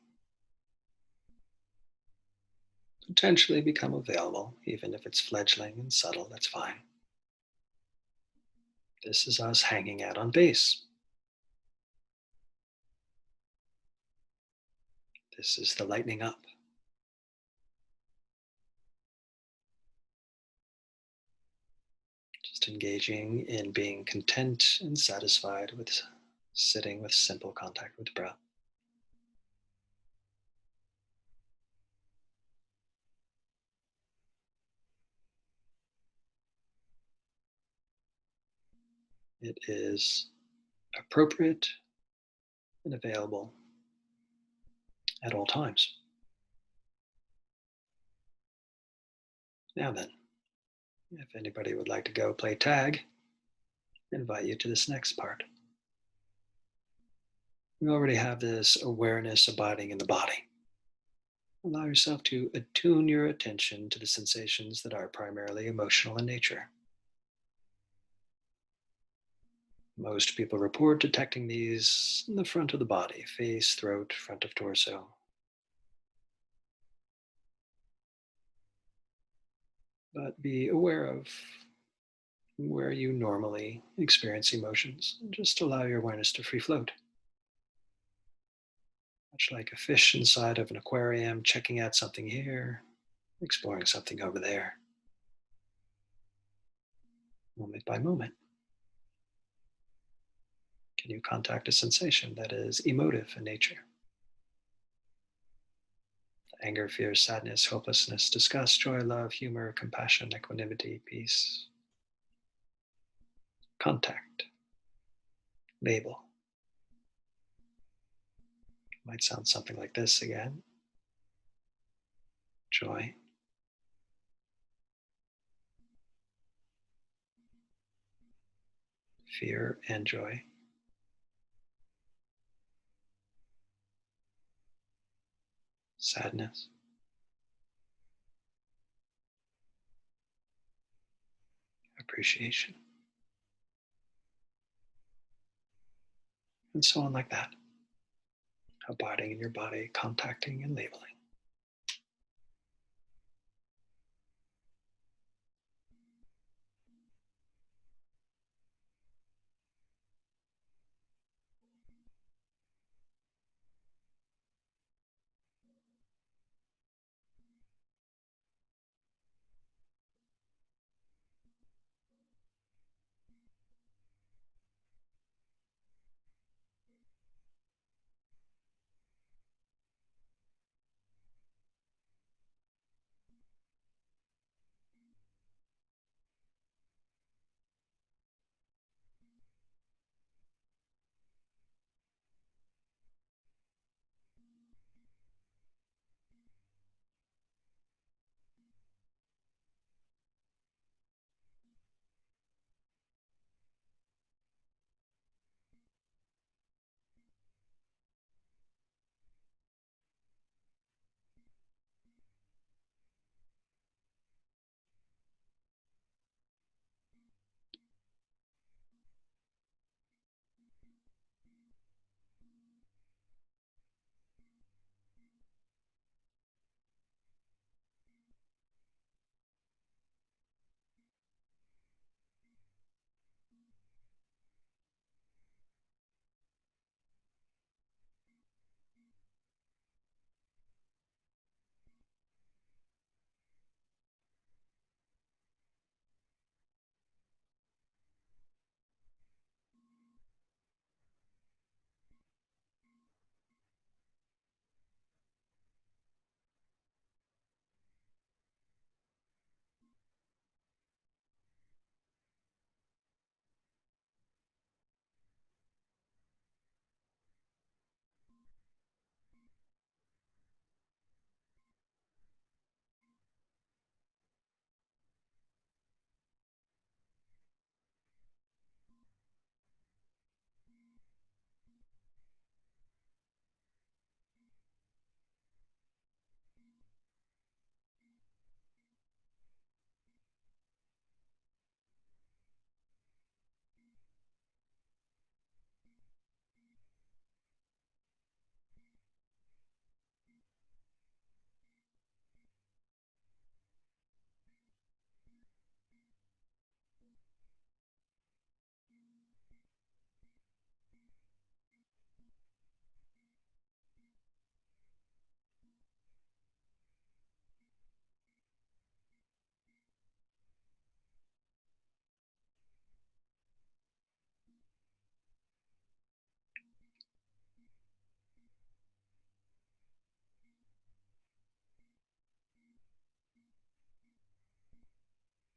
potentially become available, even if it's fledgling and subtle, that's fine. This is us hanging out on base. This is the lightening up. Just engaging in being content and satisfied with sitting with simple contact with breath. It is appropriate and available at all times. Now then, if anybody would like to go play tag, I invite you to this next part. We already have this awareness abiding in the body. Allow yourself to attune your attention to the sensations that are primarily emotional in nature. Most people report detecting these in the front of the body, face, throat, front of torso. But be aware of where you normally experience emotions. Just allow your awareness to free float. Much like a fish inside of an aquarium, checking out something here, exploring something over there, moment by moment. Can you contact a sensation that is emotive in nature? Anger, fear, sadness, hopelessness, disgust, joy, love, humor, compassion, equanimity, peace. Contact. Label. Might sound something like this again. Joy. Fear and joy. Sadness. Appreciation. And so on like that. Abiding in your body, contacting and labeling.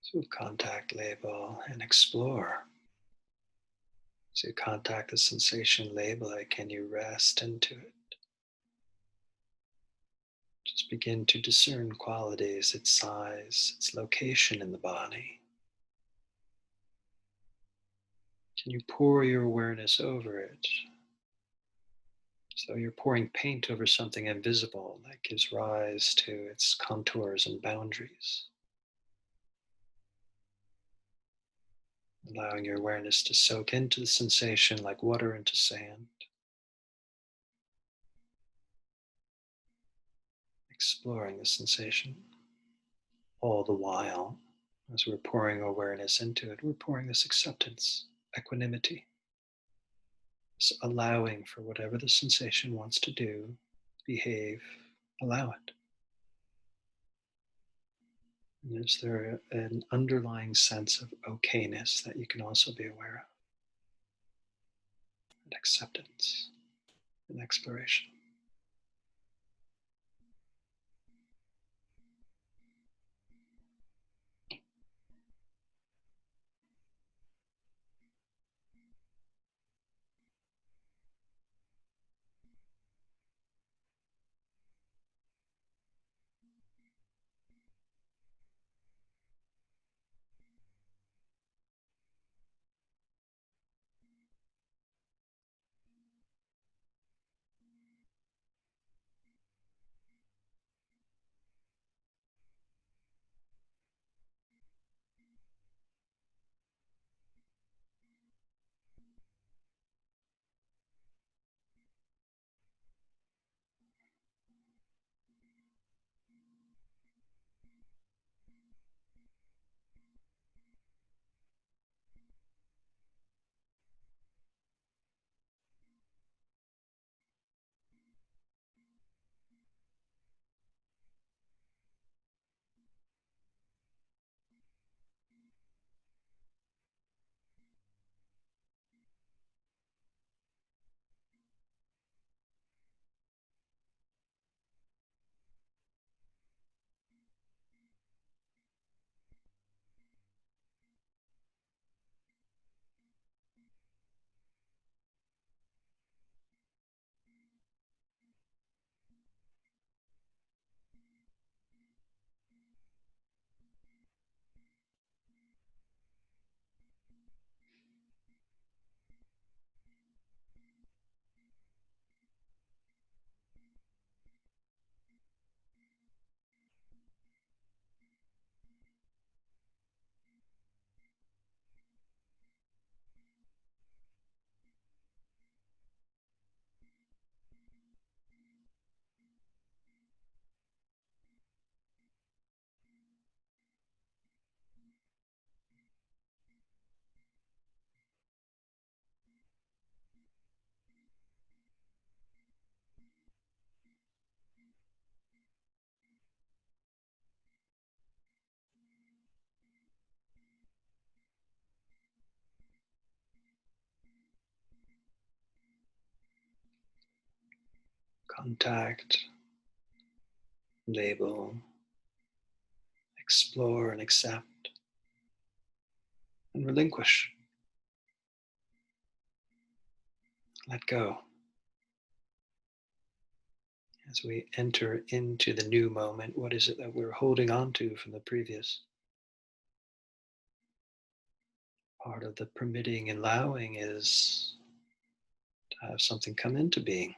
So contact, label, and explore. So you contact the sensation, label it. Can you rest into it? Just begin to discern qualities, its size, its location in the body. Can you pour your awareness over it? So you're pouring paint over something invisible that gives rise to its contours and boundaries. Allowing your awareness to soak into the sensation like water into sand. Exploring the sensation. All the while, as we're pouring awareness into it, we're pouring this acceptance, equanimity, this allowing for whatever the sensation wants to do, behave, allow it. And is there an underlying sense of okayness that you can also be aware of? And acceptance and exploration. Contact, label, explore and accept, and relinquish. Let go. As we enter into the new moment, what is it that we're holding on to from the previous? Part of the permitting and allowing is to have something come into being.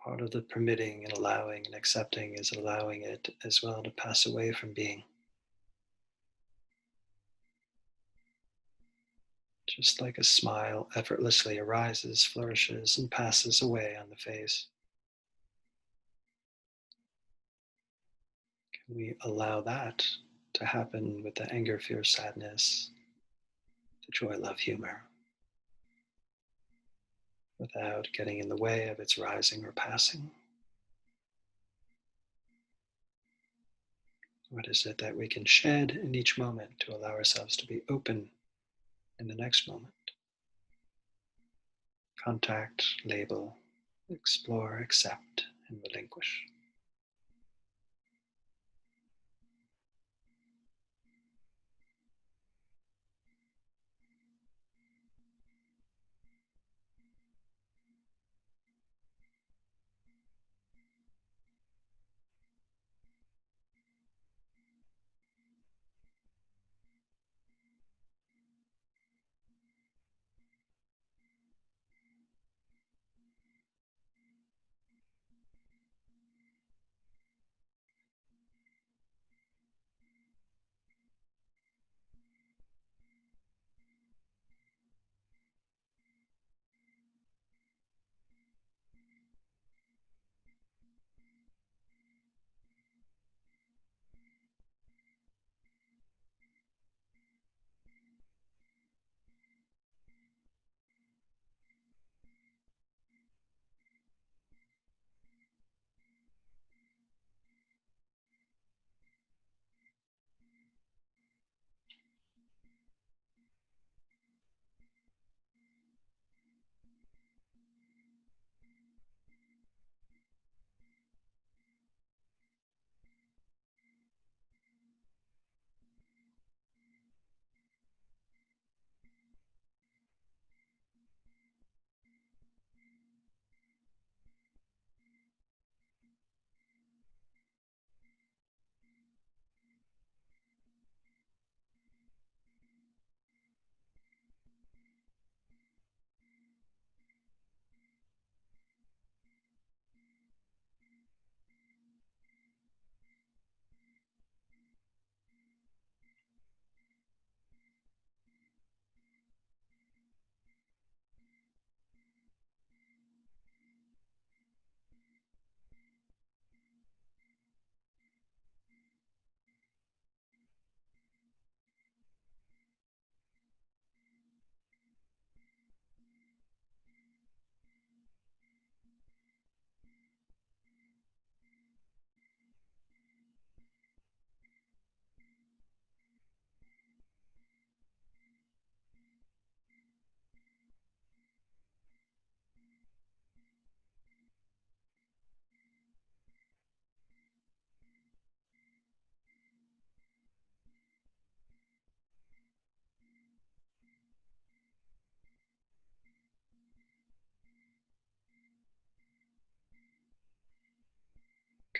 Part of the permitting and allowing and accepting is allowing it as well to pass away from being. Just like a smile effortlessly arises, flourishes, and passes away on the face. Can we allow that to happen with the anger, fear, sadness, the joy, love, humor, without getting in the way of its rising or passing? What is it that we can shed in each moment to allow ourselves to be open in the next moment? Contact, label, explore, accept, and relinquish.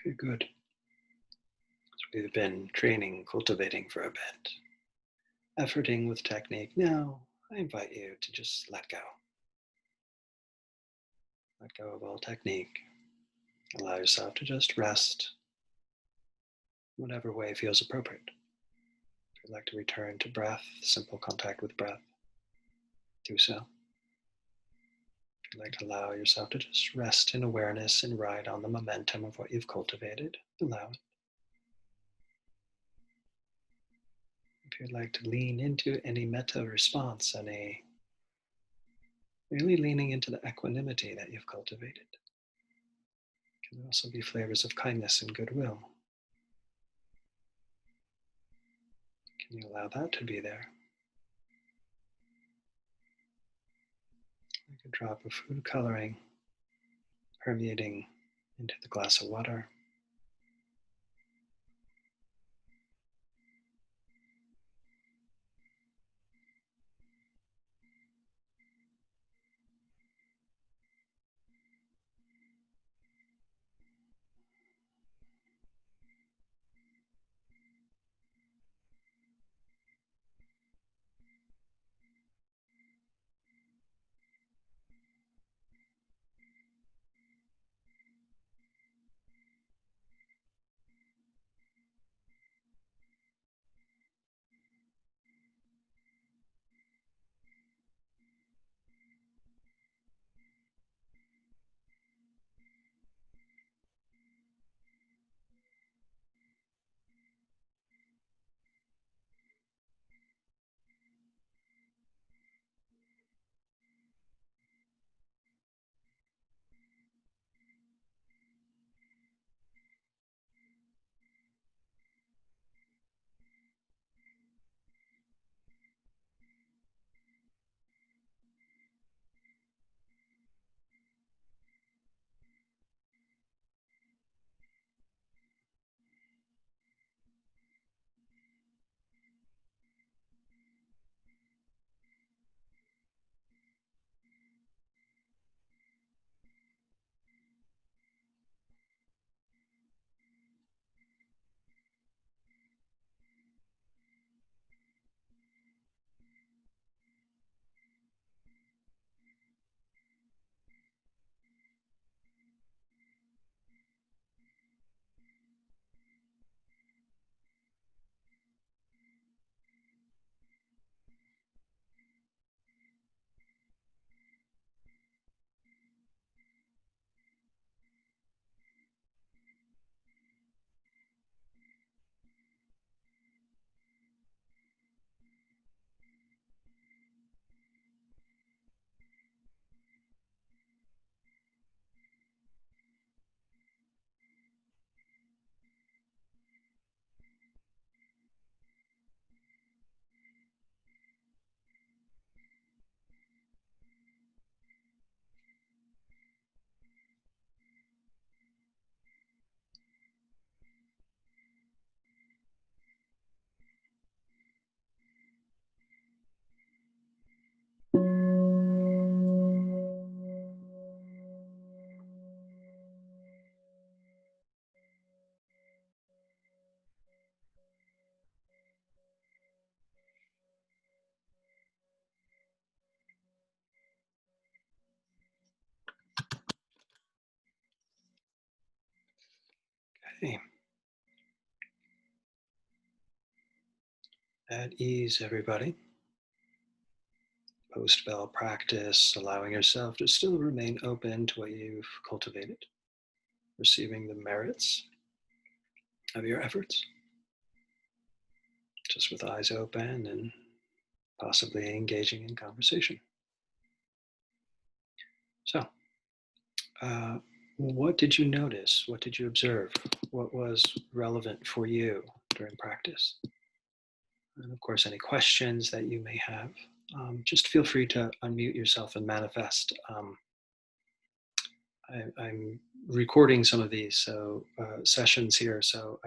Okay, good. So we've been training, cultivating for a bit, efforting with technique. Now I invite you to just let go. Let go of all technique. Allow yourself to just rest, whatever way feels appropriate. If you'd like to return to breath, simple contact with breath, do so. If you'd like to allow yourself to just rest in awareness and ride on the momentum of what you've cultivated, allow it. If you'd like to lean into any metta response, really leaning into the equanimity that you've cultivated. Can also be flavors of kindness and goodwill. Can you allow that to be there? Like a drop of food coloring permeating into the glass of water. Okay. At ease, everybody. Post-bell practice, allowing yourself to still remain open to what you've cultivated, receiving the merits of your efforts, just with eyes open and possibly engaging in conversation. So, what did you notice? What did you observe? What was relevant for you during practice? And of course, any questions that you may have, just feel free to unmute yourself and manifest. I'm recording some of these sessions here, so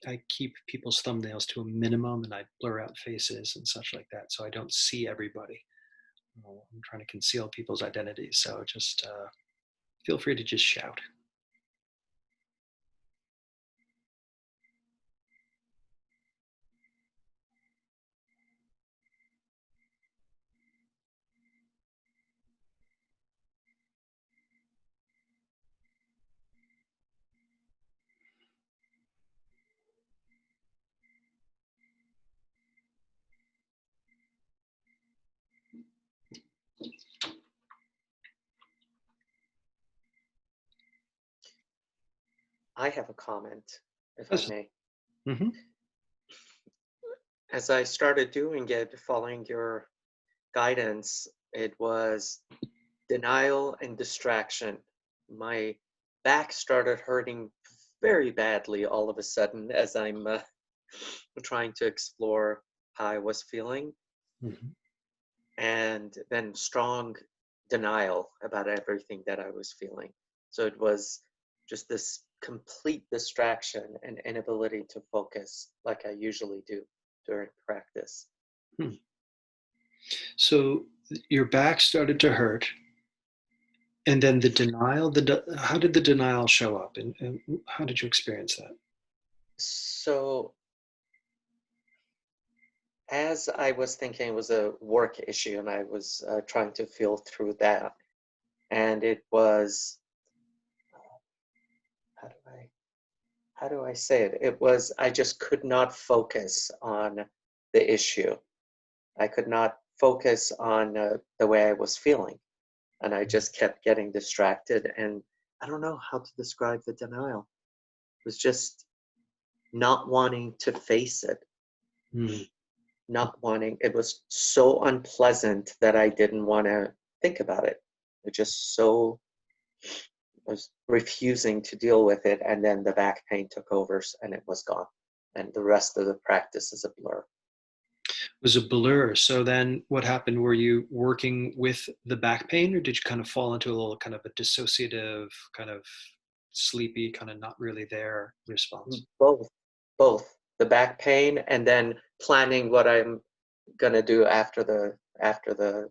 I keep people's thumbnails to a minimum and I blur out faces and such like that, so I don't see everybody. I'm trying to conceal people's identities, so just feel free to just shout. I have a comment, if I Yes. may. Mm-hmm. As I started doing it, following your guidance, it was denial and distraction. My back started hurting very badly all of a sudden as I'm trying to explore how I was feeling, Mm-hmm. and then strong denial about everything that I was feeling. So it was just this complete distraction and inability to focus like I usually do during practice. Hmm. So your back started to hurt, and then the denial. How did the denial show up, and how did you experience that? So as I was thinking, it was a work issue, and I was trying to feel through that. And it was, how do I how do I say it? It was, I just could not focus on the issue. I could not focus on the way I was feeling. And I just kept getting distracted. And I don't know how to describe the denial. It was just not wanting to face it, Mm. not wanting. It was so unpleasant that I didn't want to think about it. It just so was refusing to deal with it. And then the back pain took over and it was gone. And the rest of the practice is a blur. Was a blur. So then what happened? Were you working with the back pain, or did you kind of fall into a little kind of a dissociative, kind of sleepy, kind of not really there response? Both, both the back pain and then planning what I'm gonna do after the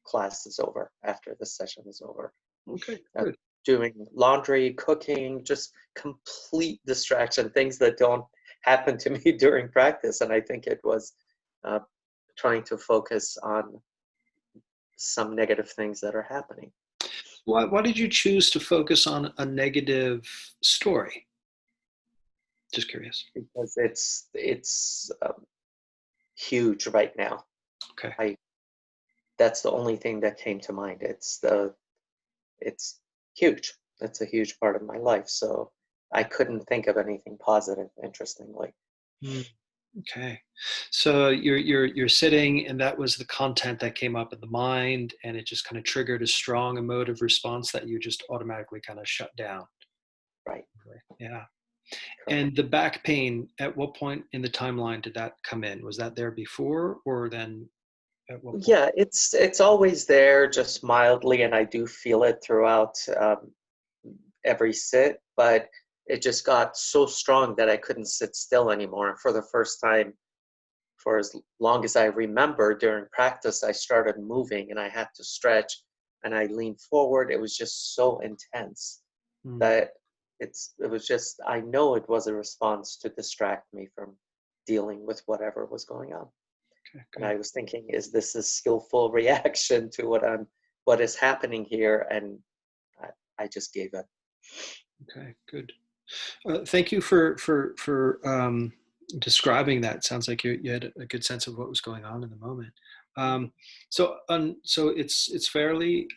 class is over, after the session is over. Okay, Uh, good. Doing laundry, cooking, just complete distraction, things that don't happen to me during practice. And I think it was uh, trying to focus on some negative things that are happening. Why did you choose to focus on a negative story? Just curious. Because it's huge right now. Okay. That's the only thing that came to mind. It's huge. It's a huge part of my life. So I couldn't think of anything positive, interestingly. Mm. Okay. So you're sitting, and that was the content that came up in the mind, and it just kind of triggered a strong emotive response that you just automatically kind of shut down. Right. Yeah. Correct. And the back pain, at what point in the timeline did that come in? Was that there before, or then at what point? Yeah, it's always there, just mildly, and I do feel it throughout every sit, but it just got so strong that I couldn't sit still anymore. For the first time, for as long as I remember during practice, I started moving and I had to stretch and I leaned forward. It was just so intense Mm. that it was just, I know it was a response to distract me from dealing with whatever was going on. Okay, And good. I was thinking, is this a skillful reaction to what is happening here? And I just gave up. Okay, good. Thank you for describing that. Sounds like you had a good sense of what was going on in the moment. So it's fairly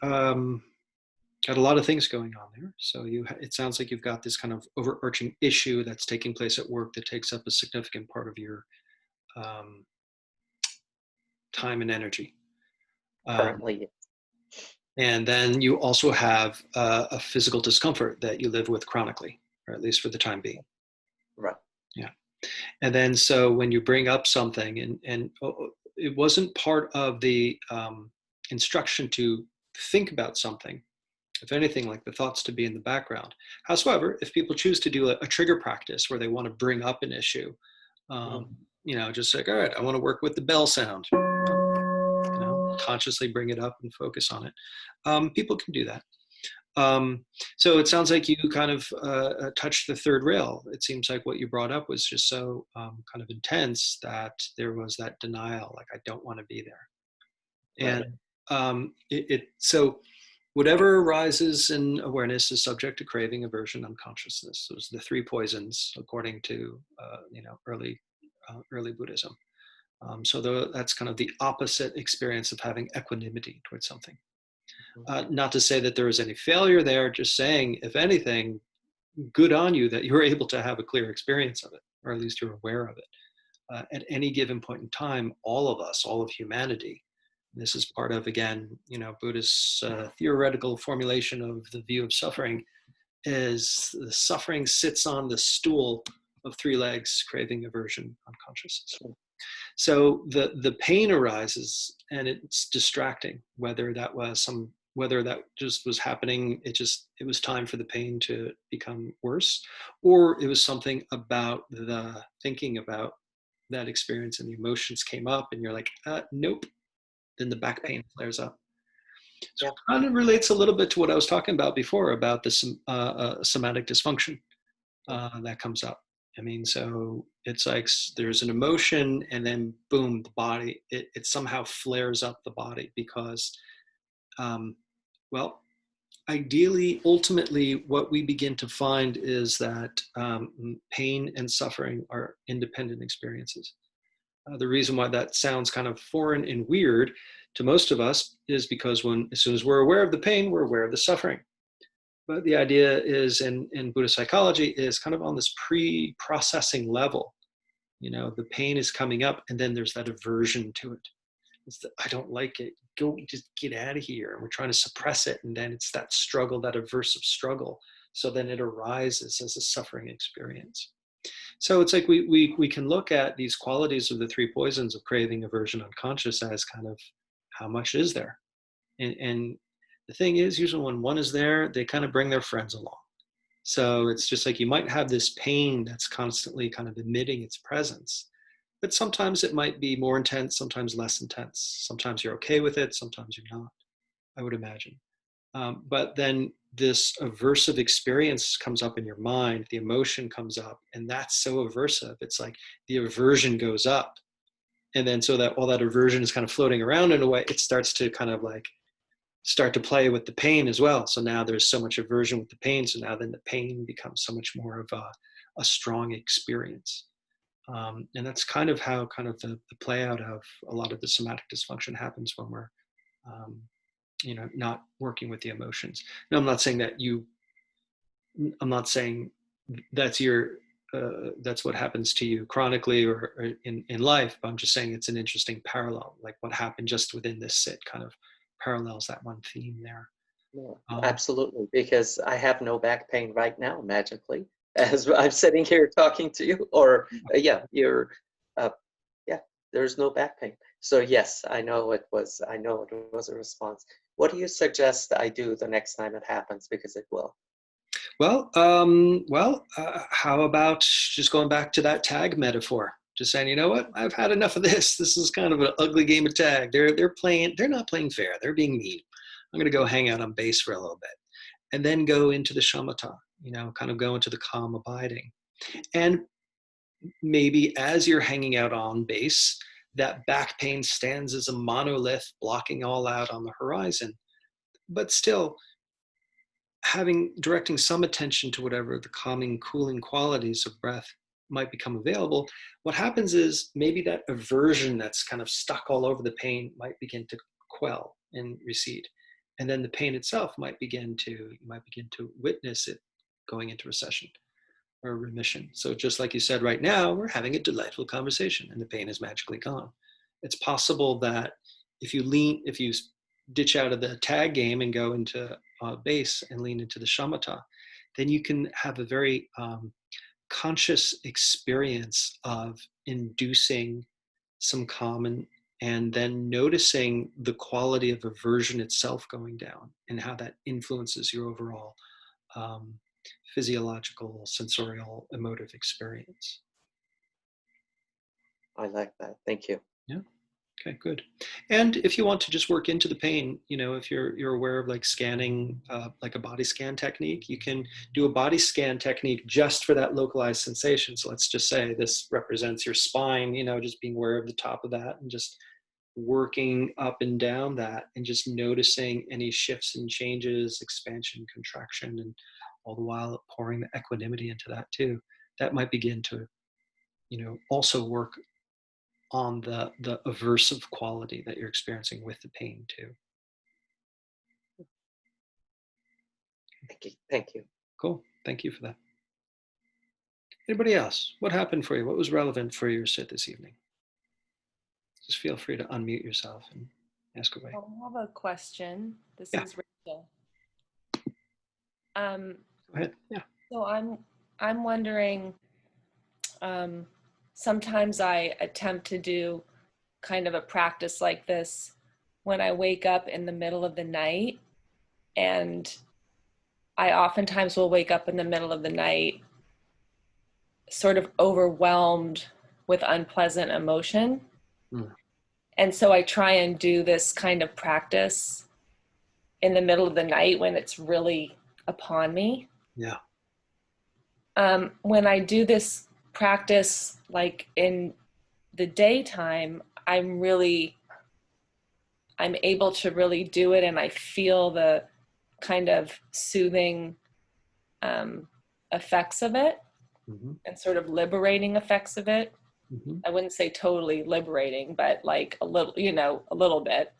got a lot of things going on there. So it sounds like you've got this kind of overarching issue that's taking place at work that takes up a significant part of your um, time and energy. Currently. And then you also have a physical discomfort that you live with chronically, or at least for the time being. Right. Yeah. And then so when you bring up something, and it wasn't part of the instruction to think about something, if anything, like the thoughts to be in the background. However, if people choose to do a trigger practice where they want to bring up an issue, just like, all right, I want to work with the bell sound, consciously bring it up and focus on it. People can do that. So it sounds like you kind of touched the third rail. It seems like what you brought up was just so kind of intense that there was that denial, like I don't want to be there. Right. And so whatever arises in awareness is subject to craving, aversion, unconsciousness. Those are the three poisons, according to early Buddhism. So that's kind of the opposite experience of having equanimity towards something. Not to say that there is any failure there, just saying, if anything, good on you that you're able to have a clear experience of it, or at least you're aware of it. At any given point in time, all of us, all of humanity, this is part of, again, Buddhist theoretical formulation of the view of suffering, is the suffering sits on the stool of three legs: craving, aversion, unconsciousness. So the pain arises and it's distracting, whether that just was happening, it was time for the pain to become worse, or it was something about the thinking about that experience and the emotions came up and you're like, nope, then the back pain flares up. So Yeah. it kind of relates a little bit to what I was talking about before about the somatic dysfunction that comes up. I mean, so it's like there's an emotion and then boom, the body, it somehow flares up the body because, well, ideally, ultimately, what we begin to find is that pain and suffering are independent experiences. The reason why that sounds kind of foreign and weird to most of us is because as soon as we're aware of the pain, we're aware of the suffering. But the idea is in Buddhist psychology is kind of on this pre-processing level. The pain is coming up and then there's that aversion to it. It's that I don't like it. Go, just get out of here. And we're trying to suppress it. And then it's that struggle, that aversive struggle. So then it arises as a suffering experience. So it's like we can look at these qualities of the three poisons of craving, aversion, unconscious as kind of how much is there? And the thing is, usually when one is there, they kind of bring their friends along. So it's just like you might have this pain that's constantly kind of emitting its presence, but sometimes it might be more intense, sometimes less intense. Sometimes you're okay with it, sometimes you're not, I would imagine. But then this aversive experience comes up in your mind, the emotion comes up, and that's so aversive. It's like the aversion goes up. And then so that all that aversion is kind of floating around in a way, it starts to kind of like start to play with the pain as well. So now there's so much aversion with the pain. So now then the pain becomes so much more of a strong experience. And that's kind of how kind of the play out of a lot of the somatic dysfunction happens when we're um, not working with the emotions. Now, I'm not saying that's that's what happens to you chronically or in life, but I'm just saying it's an interesting parallel. Like what happened just within this sit kind of parallels that one theme there. Yeah, absolutely, because I have no back pain right now, magically, as I'm sitting here talking to you. Or yeah, there's no back pain. So yes, I know it was a response. What do you suggest I do the next time it happens? Because it will. Well, how about just going back to that tag metaphor? Just saying, you know what? I've had enough of this. This is kind of an ugly game of tag. They're not playing fair. They're being mean. I'm going to go hang out on base for a little bit, and then go into the shamatha. Kind of go into the calm abiding, and maybe as you're hanging out on base, that back pain stands as a monolith blocking all out on the horizon. But still, directing some attention to whatever the calming, cooling qualities of breath might become available, what happens is maybe that aversion that's kind of stuck all over the pain might begin to quell and recede. And then the pain itself you might begin to witness it going into recession or remission. So just like you said, right now, we're having a delightful conversation and the pain is magically gone. It's possible that if you ditch out of the tag game and go into base and lean into the shamatha, then you can have a very conscious experience of inducing some calm and then noticing the quality of aversion itself going down and how that influences your overall um, physiological, sensorial, emotive experience. I like that. Thank you. Yeah. Okay, good. And if you want to just work into the pain, if you're aware of like scanning, like a body scan technique, you can do a body scan technique just for that localized sensation. So let's just say this represents your spine, just being aware of the top of that and just working up and down that and just noticing any shifts and changes, expansion, contraction, and all the while pouring the equanimity into that too. That might begin to, also work on the aversive quality that you're experiencing with the pain too. Thank you. Cool. Thank you for that. Anybody else? What happened for you? What was relevant for your sit this evening? Just feel free to unmute yourself and ask away. I have a question. This Yeah. is Rachel. Go ahead. Yeah. So I'm wondering, sometimes I attempt to do kind of a practice like this when I wake up in the middle of the night, and I oftentimes will wake up in the middle of the night sort of overwhelmed with unpleasant emotion. Mm. And so I try and do this kind of practice in the middle of the night when it's really upon me. Yeah. When I do this practice, like in the daytime, I'm able to really do it, and I feel the kind of soothing effects of it, Mm-hmm. and sort of liberating effects of it. Mm-hmm. I wouldn't say totally liberating, but like a little, a little bit.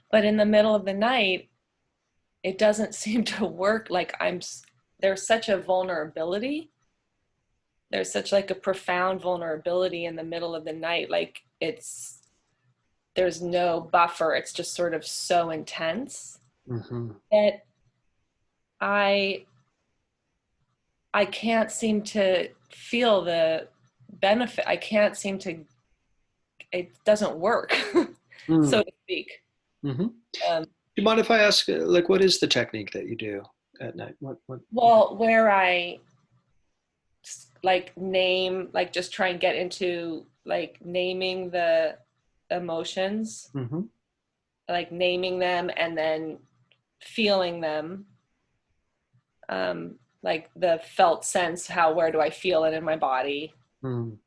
But in the middle of the night, it doesn't seem to work. Like there's such a vulnerability. There's such like a profound vulnerability in the middle of the night. Like there's no buffer. It's just sort of so intense Mm-hmm. that I can't seem to feel the benefit. I can't seem to, it doesn't work, so to speak. Mm-hmm. Um, Do you mind if I ask, like, what is the technique that you do at night? What? well, where I like name, like just try and get into like naming the emotions, Mm-hmm. like naming them and then feeling them, like the felt sense, where do I feel it in my body? Mm.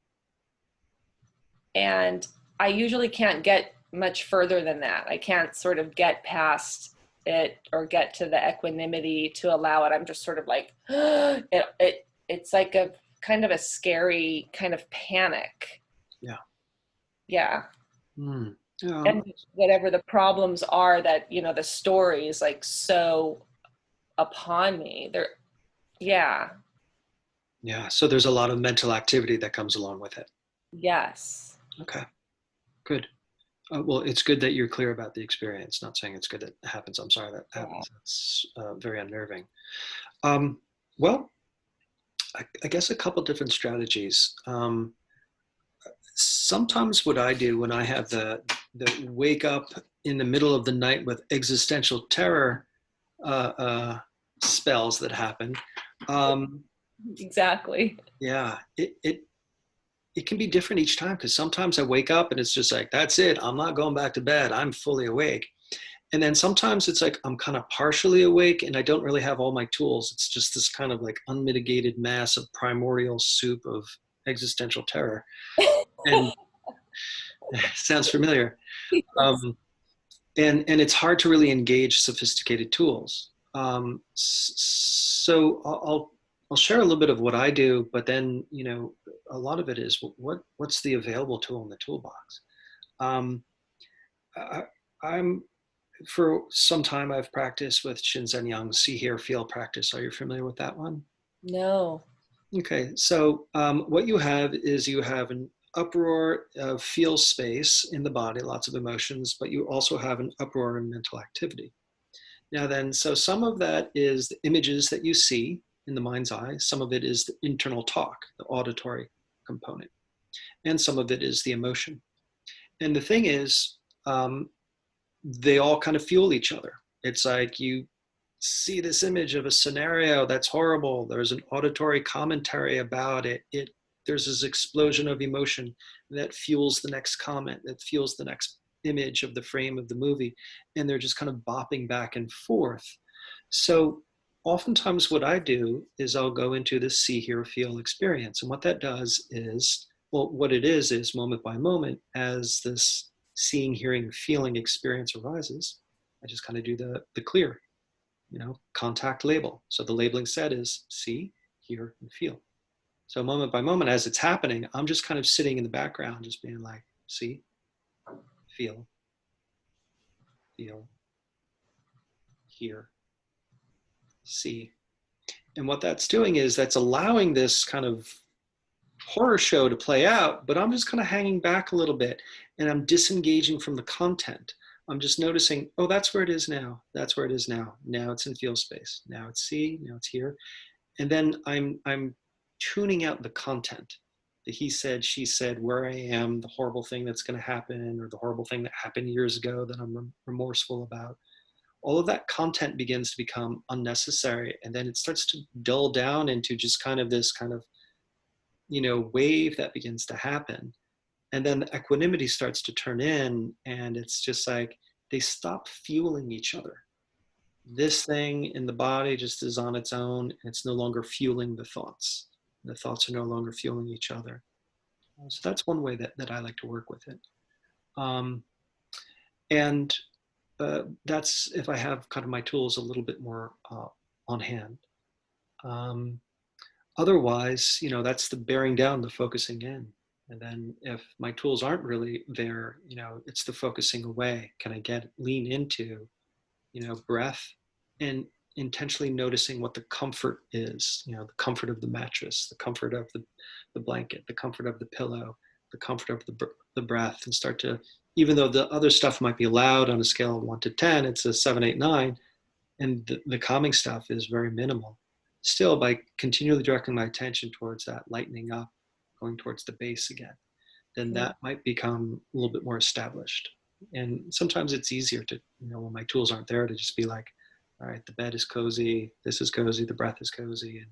And I usually can't get much further than that. I can't sort of get past it or get to the equanimity to allow it. I'm just sort of like, it's like a kind of a scary kind of panic. Yeah. Yeah. Mm. And whatever the problems are that, the story is like so upon me. Yeah. Yeah. So there's a lot of mental activity that comes along with it. Yes. Okay. Good. Well, it's good that you're clear about the experience. Not saying it's good that it happens. I'm sorry that happens. It's very unnerving. Well, I guess a couple different strategies. Sometimes what I do when I have the wake up in the middle of the night with existential terror spells that happen. Exactly. Yeah, it can be different each time, because sometimes I wake up and it's just like, that's it. I'm not going back to bed. I'm fully awake. And then sometimes it's like I'm kind of partially awake and I don't really have all my tools. It's just this kind of like unmitigated mass of primordial soup of existential terror. And sounds familiar. And it's hard to really engage sophisticated tools. So I'll share a little bit of what I do, but then a lot of it is what's the available tool in the toolbox. I'm for some time I've practiced with Shinzen Young's See, Hear, Feel practice. Are you familiar with that one? No. Okay, so what you have is you have an uproar of feel space in the body, lots of emotions, but you also have an uproar in mental activity. Now then, so some of that is the images that you see in the mind's eye, some of it is the internal talk, the auditory component, and some of it is the emotion. And the thing is, they all kind of fuel each other. It's like you see this image of a scenario that's horrible. There's an auditory commentary about it. There's this explosion of emotion that fuels the next comment, that fuels the next image of the frame of the movie. And they're just kind of bopping back and forth. So oftentimes what I do is I'll go into this see, hear, feel experience. And what that does is, well, what it is moment by moment, as this seeing, hearing, feeling experience arises, I just kind of do the C.L.E.A.R, contact label. So the labeling set is see, hear, and feel. So moment by moment, as it's happening, I'm just kind of sitting in the background, just being like, see, feel, hear, see. And what that's doing is that's allowing this kind of horror show to play out, but I'm just kind of hanging back a little bit and I'm disengaging from the content. I'm just noticing, oh, that's where it is now. That's where it is now. Now it's in field space. Now it's C, now it's here. And then I'm tuning out the content, the he said, she said, where I am, the horrible thing that's going to happen, or the horrible thing that happened years ago that I'm remorseful about. All of that content begins to become unnecessary. And then it starts to dull down into just kind of this kind of, wave that begins to happen. And then the equanimity starts to turn in, and it's just like they stop fueling each other. This thing in the body just is on its own, and it's no longer fueling the thoughts. The thoughts are no longer fueling each other. So that's one way that I like to work with it. And that's if I have kind of my tools a little bit more on hand. Otherwise, that's the bearing down, the focusing in. And then if my tools aren't really there, it's the focusing away. Can I lean into, breath and intentionally noticing what the comfort is, the comfort of the mattress, the comfort of the blanket, the comfort of the pillow, the comfort of the breath, and start to, even though the other stuff might be loud on a scale of 1 to 10, it's a 7, 8, 9, and the calming stuff is very minimal. Still, by continually directing my attention towards that lightening up, going towards the base again, then that might become a little bit more established. And sometimes it's easier to, when my tools aren't there, to just be like, all right, the bed is cozy, this is cozy, the breath is cozy,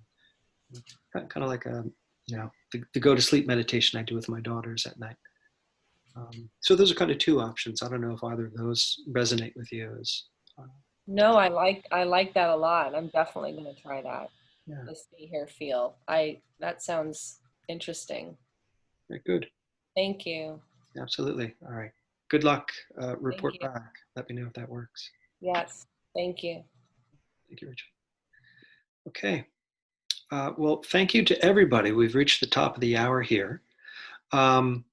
and kind of like the go to sleep meditation I do with my daughters at night. So those are kind of two options. I don't know if either of those resonate with you. No, I like that a lot. I'm definitely going to try that. Yeah. The stay here feel. That sounds interesting. Very good. Thank you. Absolutely. All right. Good luck. Report back. Let me know if that works. Yes. Thank you. Thank you, Richard. Okay. Well, thank you to everybody. We've reached the top of the hour here. And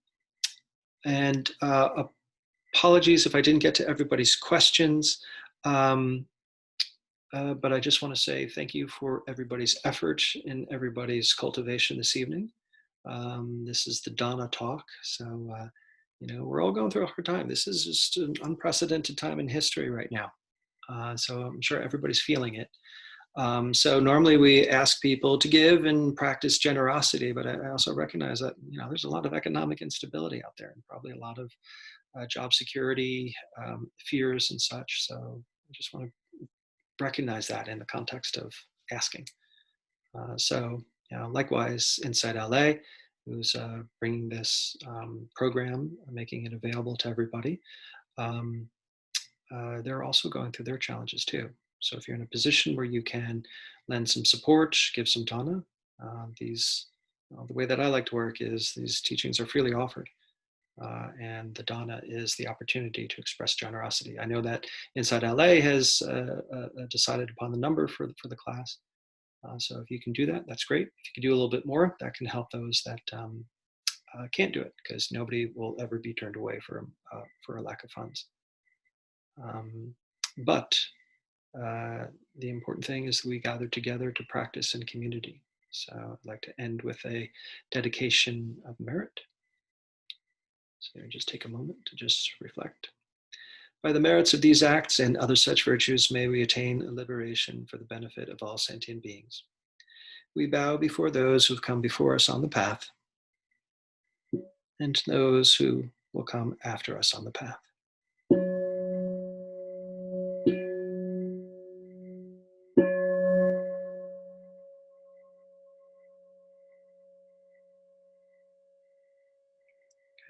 apologies if I didn't get to everybody's questions. But I just want to say thank you for everybody's effort and everybody's cultivation this evening. This is the Dana talk. So, we're all going through a hard time. This is just an unprecedented time in history right now. So I'm sure everybody's feeling it. So normally we ask people to give and practice generosity, but I also recognize that, there's a lot of economic instability out there and probably a lot of job security fears and such. So I just want to recognize that in the context of asking. So likewise, inside L.A., who's bringing this program, making it available to everybody, they're also going through their challenges too. So if you're in a position where you can lend some support, give some dana, the way that I like to work is these teachings are freely offered. And the dana is the opportunity to express generosity. I know that Inside LA has decided upon the number for the class. So if you can do that, that's great. If you can do a little bit more, that can help those that can't do it, because nobody will ever be turned away for a lack of funds. But the important thing is that we gather together to practice in community. So I'd like to end with a dedication of merit. So just take a moment to just reflect. By the merits of these acts and other such virtues, may we attain a liberation for the benefit of all sentient beings. We bow before those who've come before us on the path, and those who will come after us on the path.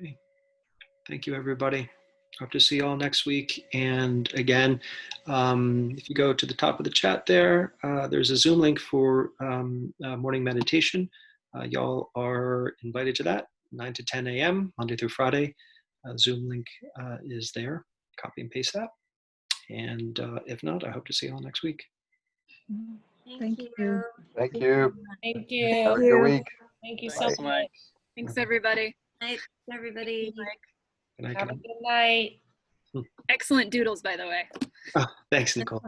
Okay. Thank you, everybody. Hope to see you all next week. And again, if you go to the top of the chat there, there's a Zoom link for morning meditation. Y'all are invited to that, 9 to 10 a.m., Monday through Friday. Zoom link is there. Copy and paste that. And if not, I hope to see you all next week. Thank you. Thank you. Thank you. Have a good week. Thank you Bye. so much. Thanks, everybody. Night, everybody. Good night, Have good a good night. Excellent doodles, by the way. Oh, thanks, Nicole.